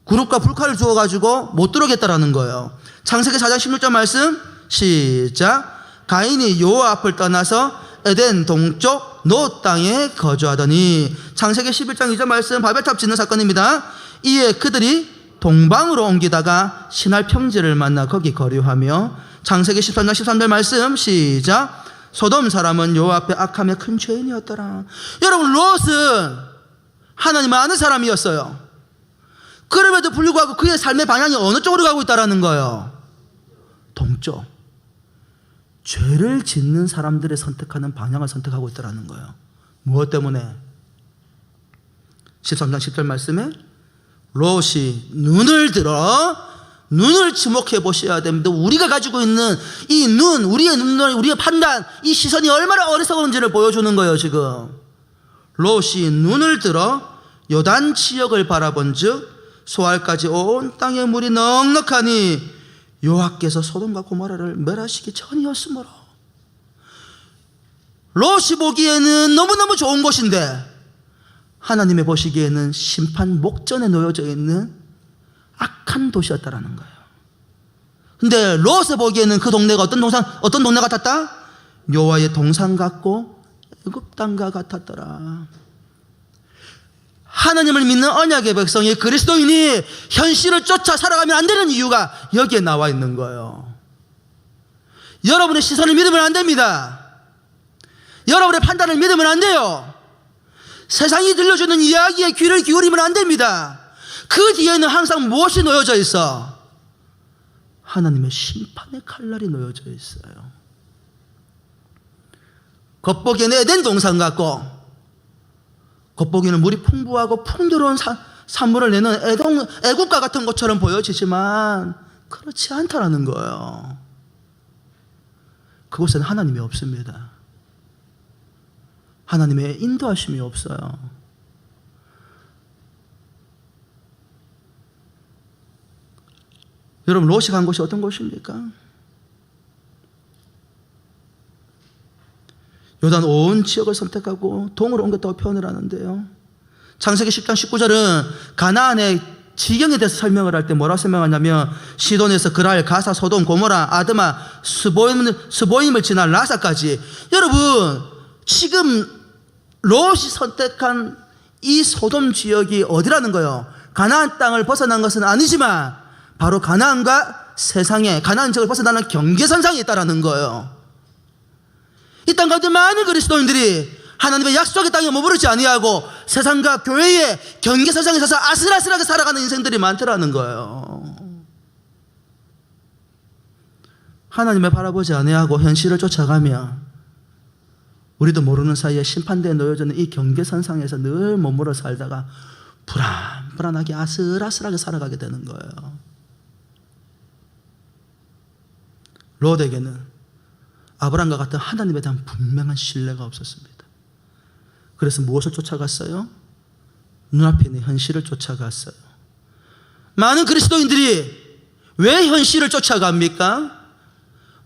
그룹과 불칼을 주어가지고 못 들어오겠다라는 거예요. 창세기 4장 16절 말씀 시작. 가인이 여호와 앞을 떠나서 에덴 동쪽 노 땅에 거주하더니. 창세기 11장 2절 말씀 바벨탑 짓는 사건입니다. 이에 그들이 동방으로 옮기다가 신할 평지를 만나 거기 거류하며. 창세기 13장 13절 말씀 시작. 소돔 사람은 여호와 앞에 악하며 큰 죄인이었더라. 여러분 롯은 하나님을 아는 사람이었어요. 그럼에도 불구하고 그의 삶의 방향이 어느 쪽으로 가고 있다는 거예요? 동쪽. 죄를 짓는 사람들의 선택하는 방향을 선택하고 있다는 거예요. 무엇 때문에? 13장 10절 말씀에 롯이 눈을 지목해 보셔야 됩니다. 우리가 가지고 있는 이 눈, 우리의 눈, 우리의 판단, 이 시선이 얼마나 어리석은지를 보여주는 거예요. 지금 롯이 눈을 들어 요단 지역을 바라본즉 소알까지 온 땅에 물이 넉넉하니 여호와께서 소돔과 고모라를 멸하시기 전이었으므로. 롯이 보기에는 너무너무 좋은 곳인데 하나님의 보시기에는 심판 목전에 놓여져 있는 악한 도시였다라는 거예요. 근데 롯이 보기에는 그 동네가 어떤 동네 같았다? 여호와의 동산 같고 애굽 땅과 같았더라. 하나님을 믿는 언약의 백성이 그리스도인이 현실을 쫓아 살아가면 안 되는 이유가 여기에 나와 있는 거예요. 여러분의 시선을 믿으면 안 됩니다. 여러분의 판단을 믿으면 안 돼요. 세상이 들려주는 이야기에 귀를 기울이면 안 됩니다. 그 뒤에는 항상 무엇이 놓여져 있어? 하나님의 심판의 칼날이 놓여져 있어요. 겉보기에는 에덴 동산 같고 겉보기에는 물이 풍부하고 풍요로운 산물을 내는 애국가 같은 것처럼 보여지지만 그렇지 않다라는 거예요. 그곳에는 하나님이 없습니다. 하나님의 인도하심이 없어요. 여러분 롯이 간 곳이 어떤 곳입니까? 요단 온 지역을 선택하고 동으로 옮겼다고 표현을 하는데요. 창세기 10장 19절은 가나안의 지경에 대해서 설명을 할 때 뭐라고 설명하냐면 시돈에서 그랄, 가사, 소돔, 고모라, 아드마, 스보임을 지난 라사까지. 여러분 지금 롯이 선택한 이 소돔 지역이 어디라는 거예요? 가나안 땅을 벗어난 것은 아니지만 바로 가나안과 세상에 가나안 지역을 벗어나는 경계선상에 있다라는 거예요. 이 땅 가운데 많은 그리스도인들이 하나님의 약속의 땅에 머무르지 아니하고 세상과 교회의 경계선상에 서서 아슬아슬하게 살아가는 인생들이 많더라는 거예요. 하나님을 바라보지 아니하고 현실을 쫓아가며 우리도 모르는 사이에 심판대에 놓여져 있는 이 경계선상에서 늘 머물러 살다가 불안하게 아슬아슬하게 살아가게 되는 거예요. 롯에게는 아브라함과 같은 하나님에 대한 분명한 신뢰가 없었습니다. 그래서 무엇을 쫓아갔어요? 눈앞에 있는 현실을 쫓아갔어요. 많은 그리스도인들이 왜 현실을 쫓아갑니까?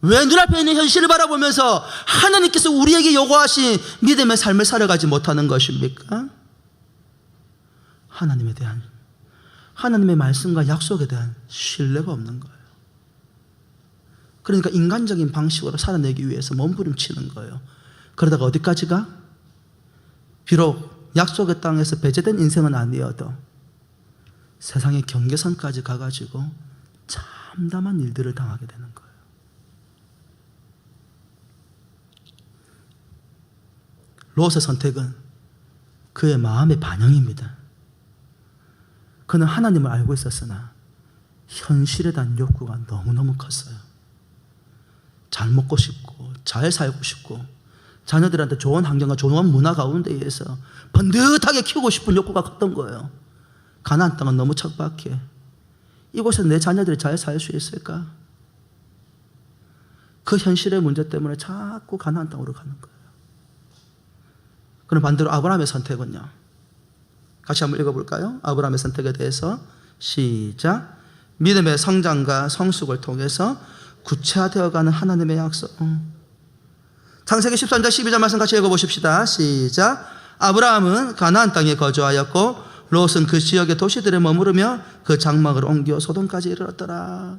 왜 눈앞에 있는 현실을 바라보면서 하나님께서 우리에게 요구하신 믿음의 삶을 살아가지 못하는 것입니까? 하나님에 대한, 하나님의 말씀과 약속에 대한 신뢰가 없는 거예요. 그러니까 인간적인 방식으로 살아내기 위해서 몸부림치는 거예요. 그러다가 어디까지 가? 비록 약속의 땅에서 배제된 인생은 아니어도 세상의 경계선까지 가가지고 참담한 일들을 당하게 되는 거예요. 롯의 선택은 그의 마음의 반영입니다. 그는 하나님을 알고 있었으나 현실에 대한 욕구가 너무너무 컸어요. 잘 먹고 싶고 잘 살고 싶고 자녀들한테 좋은 환경과 좋은 문화 가운데에서 번듯하게 키우고 싶은 욕구가 컸던 거예요. 가나안 땅은 너무 척박해. 이곳에서 내 자녀들이 잘 살 수 있을까? 그 현실의 문제 때문에 자꾸 가나안 땅으로 가는 거예요. 그럼 반대로 아브라함의 선택은요? 같이 한번 읽어볼까요? 아브라함의 선택에 대해서 시작. 믿음의 성장과 성숙을 통해서 구체화되어가는 하나님의 약속. 창세기 13장 12절 말씀 같이 읽어보십시다. 시작. 아브라함은 가나안 땅에 거주하였고 롯은 그 지역의 도시들에 머무르며 그 장막을 옮겨 소돔까지 이르렀더라.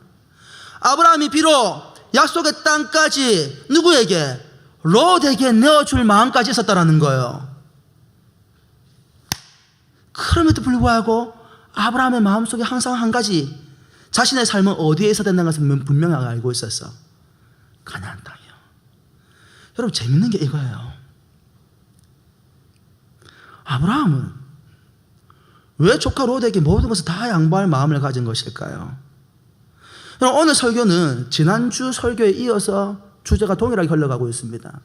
아브라함이 비록 약속의 땅까지 누구에게? 롯에게 내어줄 마음까지 있었다라는 거예요. 그럼에도 불구하고 아브라함의 마음속에 항상 한 가지, 자신의 삶은 어디에 있어야 된다는 것을 분명하게 알고 있었어. 가나안 땅이요. 여러분, 재밌는 게 이거예요. 아브라함은 왜 조카 롯에게 모든 것을 다 양보할 마음을 가진 것일까요? 여러분, 오늘 설교는 지난주 설교에 이어서 주제가 동일하게 흘러가고 있습니다.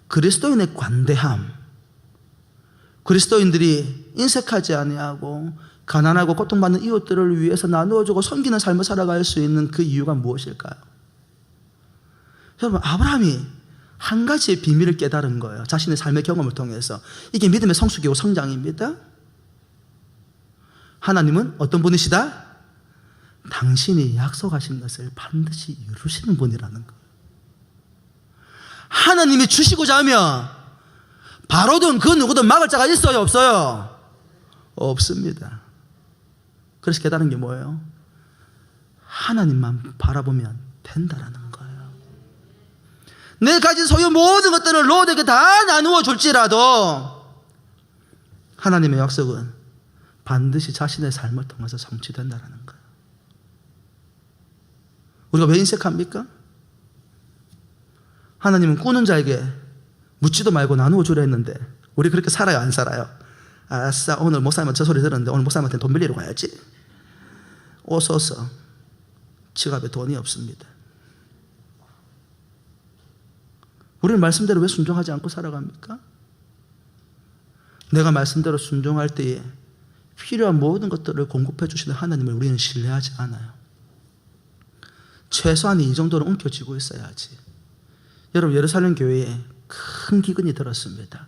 그리스도인의 관대함. 그리스도인들이 인색하지 아니하고 가난하고 고통받는 이웃들을 위해서 나누어주고 섬기는 삶을 살아갈 수 있는 그 이유가 무엇일까요? 여러분, 아브라함이 한 가지의 비밀을 깨달은 거예요. 자신의 삶의 경험을 통해서. 이게 믿음의 성숙이고 성장입니다. 하나님은 어떤 분이시다? 당신이 약속하신 것을 반드시 이루시는 분이라는 거예요. 하나님이 주시고자 하면 바로든 그 누구든 막을 자가 있어요, 없어요? 없습니다. 그래서 깨달은 게 뭐예요? 하나님만 바라보면 된다라는 거예요. 내 가진 소유 모든 것들을 롯에게 다 나누어 줄지라도 하나님의 약속은 반드시 자신의 삶을 통해서 성취된다라는 거예요. 우리가 왜 인색합니까? 하나님은 꾸는 자에게 묻지도 말고 나누어 주려 했는데 우리 그렇게 살아요, 안 살아요? 아싸, 오늘 목사님한테 저 소리 들었는데 오늘 목사님한테 돈 빌리러 가야지. 오소서 지갑에 돈이 없습니다. 우리는 말씀대로 왜 순종하지 않고 살아갑니까? 내가 말씀대로 순종할 때에 필요한 모든 것들을 공급해 주시는 하나님을 우리는 신뢰하지 않아요. 최소한 이 정도는 움켜쥐고 있어야지. 여러분, 예루살렘 교회에 큰 기근이 들었습니다.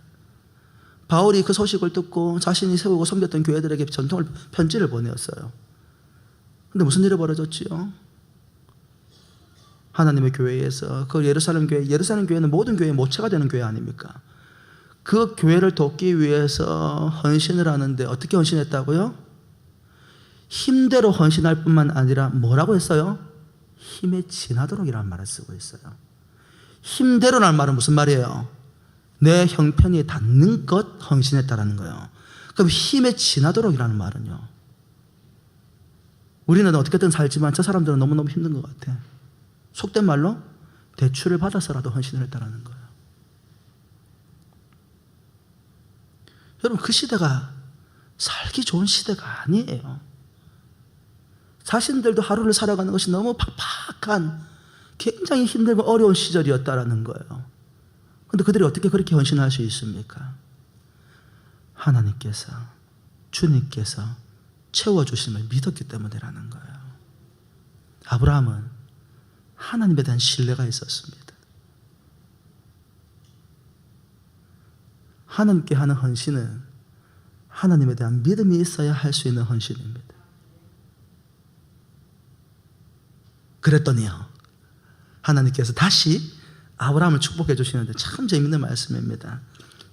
바울이 그 소식을 듣고 자신이 세우고 섬겼던 교회들에게 전통을 편지를 보내었어요. 근데 무슨 일이 벌어졌지요? 하나님의 교회에서 그 예루살렘 교회는 모든 교회의 모체가 되는 교회 아닙니까? 그 교회를 돕기 위해서 헌신을 하는데 어떻게 헌신했다고요? 힘대로 헌신할 뿐만 아니라 뭐라고 했어요? 힘에 지나도록이라는 말을 쓰고 있어요. 힘대로라는 말은 무슨 말이에요? 내 형편이 닿는 것 헌신했다라는 거예요. 그럼 힘에 지나도록이라는 말은요, 우리는 어떻게든 살지만 저 사람들은 너무너무 힘든 것 같아. 속된 말로 대출을 받아서라도 헌신을 했다라는 거예요. 여러분, 그 시대가 살기 좋은 시대가 아니에요. 자신들도 하루를 살아가는 것이 너무 팍팍한 굉장히 힘들고 어려운 시절이었다라는 거예요. 그런데 그들이 어떻게 그렇게 헌신할 수 있습니까? 하나님께서, 주님께서 채워주심을 믿었기 때문이라는 거예요. 아브라함은 하나님에 대한 신뢰가 있었습니다. 하나님께 하는 헌신은 하나님에 대한 믿음이 있어야 할 수 있는 헌신입니다. 그랬더니요, 하나님께서 다시 아브라함을 축복해 주시는데 참 재밌는 말씀입니다.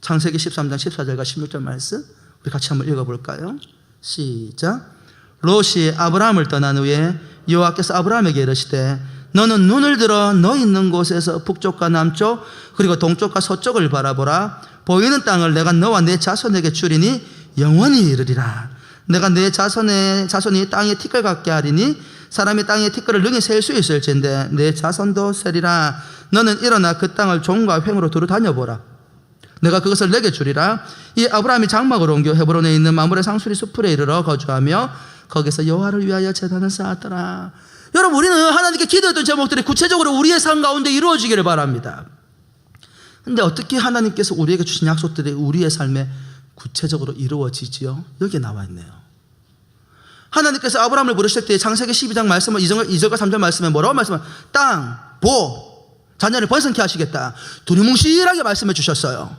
창세기 13장 14절과 16절 말씀 우리 같이 한번 읽어볼까요? 시작. 롯이 아브라함을 떠난 후에 여호와께서 아브라함에게 이르시되 너는 눈을 들어 너 있는 곳에서 북쪽과 남쪽 그리고 동쪽과 서쪽을 바라보라. 보이는 땅을 내가 너와 내 자손에게 주리니 영원히 이르리라. 내가 내 자손이 땅에 티끌 같게 하리니 사람이 땅에 티끌을 능히 셀 수 있을진데 내 자손도 세리라. 너는 일어나 그 땅을 종과 횡으로 두루 다녀보라. 내가 그것을 내게 주리라. 이 아브라함이 장막을 옮겨 헤브론에 있는 마므레 상수리 숲에 이르러 거주하며 거기서 여호와를 위하여 제단을 쌓았더라. 여러분, 우리는 하나님께 기도했던 제목들이 구체적으로 우리의 삶 가운데 이루어지기를 바랍니다. 근데 어떻게 하나님께서 우리에게 주신 약속들이 우리의 삶에 구체적으로 이루어지지요? 여기에 나와 있네요. 하나님께서 아브라함을 부르실 때 창세기 12장 말씀을 2절과 3절 말씀에 뭐라고 말씀을 땅, 보, 자녀를 번성케 하시겠다. 두리뭉실하게 말씀해 주셨어요.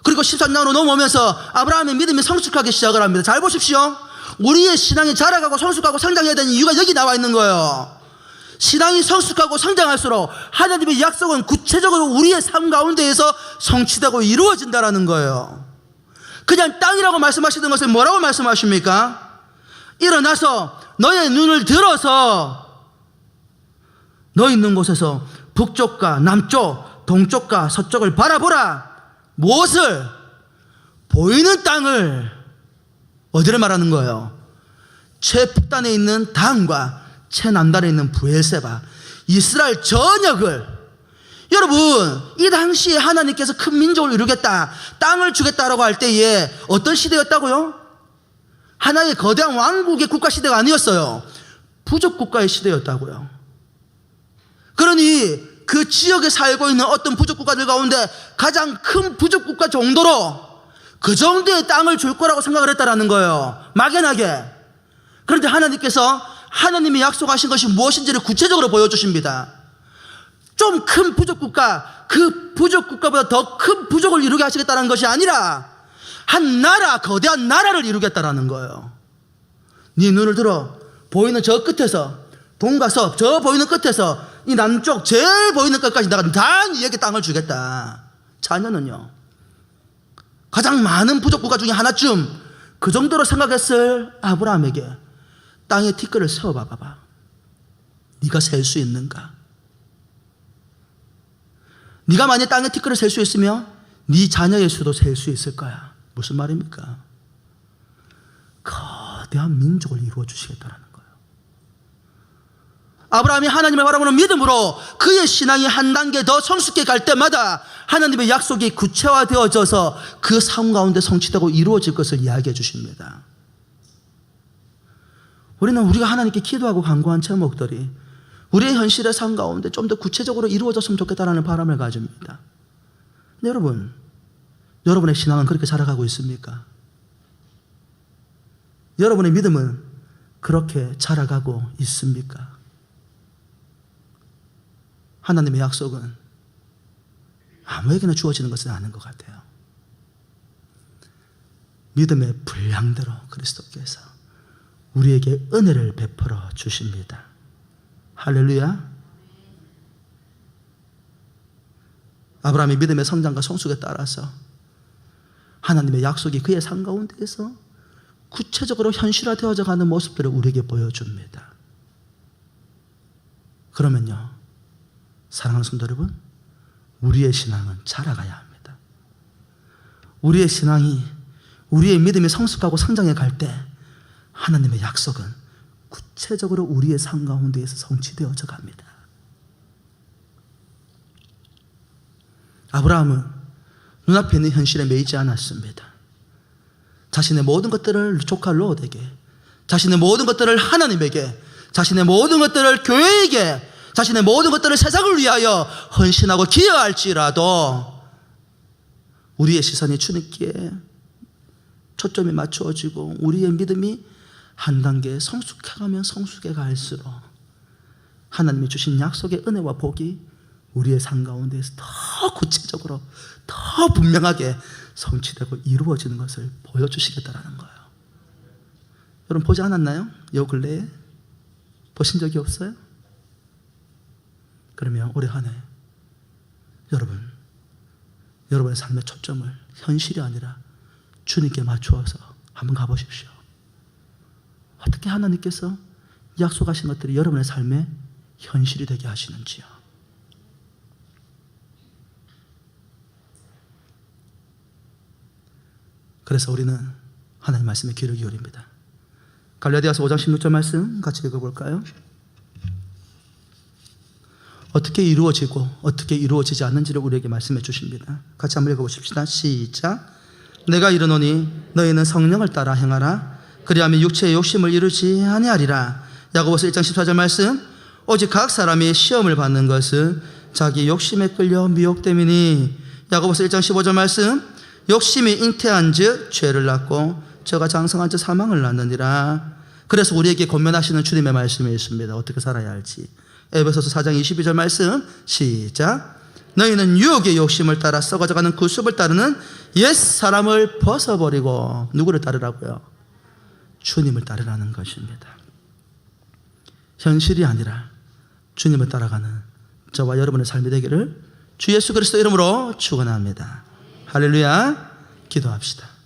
그리고 13장으로 넘어오면서 아브라함의 믿음이 성숙하기 시작을 합니다. 잘 보십시오. 우리의 신앙이 자라가고 성숙하고 성장해야 되는 이유가 여기 나와 있는 거예요. 신앙이 성숙하고 성장할수록 하나님의 약속은 구체적으로 우리의 삶 가운데에서 성취되고 이루어진다는 거예요. 그냥 땅이라고 말씀하시는 것을 뭐라고 말씀하십니까? 일어나서 너의 눈을 들어서 너 있는 곳에서 북쪽과 남쪽 동쪽과 서쪽을 바라보라. 무엇을? 보이는 땅을. 어디를 말하는 거예요? 최북단에 있는 단과 최남단에 있는 브엘세바, 이스라엘 전역을. 여러분, 이 당시에 하나님께서 큰 민족을 이루겠다, 땅을 주겠다라고 할 때에 어떤 시대였다고요? 하나의 거대한 왕국의 국가 시대가 아니었어요. 부족 국가의 시대였다고요. 그러니 그 지역에 살고 있는 어떤 부족 국가들 가운데 가장 큰 부족 국가 정도로 그 정도의 땅을 줄 거라고 생각을 했다라는 거예요. 막연하게. 그런데 하나님께서 하나님이 약속하신 것이 무엇인지를 구체적으로 보여주십니다. 좀 큰 부족 국가, 그 부족 국가보다 더 큰 부족을 이루게 하시겠다는 것이 아니라 한 나라, 거대한 나라를 이루겠다라는 거예요. 네 눈을 들어 보이는 저 끝에서 동과 서, 저 보이는 끝에서 이 남쪽 제일 보이는 끝까지 내가 다 네에게 땅을 주겠다. 자녀는요, 가장 많은 부족 국가 중에 하나쯤 그 정도로 생각했을 아브라함에게 땅에 티끌을 세워봐봐. 네가 셀 수 있는가? 네가 만약 땅에 티끌을 셀 수 있으면 네 자녀의 수도 셀 수 있을 거야. 무슨 말입니까? 거대한 민족을 이루어 주시겠다라는 거예요. 아브라함이 하나님을 바라보는 믿음으로 그의 신앙이 한 단계 더 성숙해 갈 때마다 하나님의 약속이 구체화되어져서 그 삶 가운데 성취되고 이루어질 것을 이야기해 주십니다. 우리는 우리가 하나님께 기도하고 간구한 제목들이 우리의 현실의 삶 가운데 좀 더 구체적으로 이루어졌으면 좋겠다라는 바람을 가집니다. 근데 여러분, 여러분의 신앙은 그렇게 살아가고 있습니까? 여러분의 믿음은 그렇게 자라가고 있습니까? 하나님의 약속은 아무에게나 주어지는 것은 아닌 것 같아요. 믿음의 분량대로 그리스도께서 우리에게 은혜를 베풀어 주십니다. 할렐루야. 아브라함의 믿음의 성장과 성숙에 따라서 하나님의 약속이 그의 삶 가운데에서 구체적으로 현실화되어져 가는 모습들을 우리에게 보여줍니다. 그러면요, 사랑하는 성도 여러분, 우리의 신앙은 자라가야 합니다. 우리의 신앙이, 우리의 믿음이 성숙하고 성장해 갈 때 하나님의 약속은 구체적으로 우리의 삶 가운데에서 성취되어져 갑니다. 아브라함은 눈앞에 있는 현실에 매이지 않았습니다. 자신의 모든 것들을 조카 롯에게, 자신의 모든 것들을 하나님에게, 자신의 모든 것들을 교회에게, 자신의 모든 것들을 세상을 위하여 헌신하고 기여할지라도 우리의 시선이 주님께 초점이 맞추어지고 우리의 믿음이 한 단계 성숙해가면 성숙해 갈수록 하나님이 주신 약속의 은혜와 복이 우리의 삶 가운데에서 더 구체적으로, 더 분명하게 성취되고 이루어지는 것을 보여주시겠다라는 거예요. 여러분 보지 않았나요? 요 근래에 보신 적이 없어요? 그러면 올해 한 해 여러분의 삶의 초점을 현실이 아니라 주님께 맞추어서 한번 가보십시오. 어떻게 하나님께서 약속하신 것들이 여러분의 삶에 현실이 되게 하시는지요. 그래서 우리는 하나님 말씀에 귀를 기울입니다. 갈라디아서 5장 16절 말씀 같이 읽어볼까요? 어떻게 이루어지고 어떻게 이루어지지 않는지를 우리에게 말씀해 주십니다. 같이 한번 읽어보십시다. 시작. 내가 이르노니 너희는 성령을 따라 행하라. 그리하면 육체의 욕심을 이루지 아니하리라. 야고보서 1장 14절 말씀. 오직 각 사람이 시험을 받는 것은 자기 욕심에 끌려 미혹됨이니. 야고보서 1장 15절 말씀. 욕심이 잉태한 즉 죄를 낳고 죄가 장성한 즉 사망을 낳느니라. 그래서 우리에게 권면하시는 주님의 말씀이 있습니다. 어떻게 살아야 할지. 에베소서 4장 22절 말씀 시작. 너희는 유혹의 욕심을 따라 썩어져가는 구습을 따르는 옛 사람을 벗어버리고 누구를 따르라고요? 주님을 따르라는 것입니다. 현실이 아니라 주님을 따라가는 저와 여러분의 삶이 되기를 주 예수 그리스도 이름으로 축원합니다. 할렐루야. 기도합시다.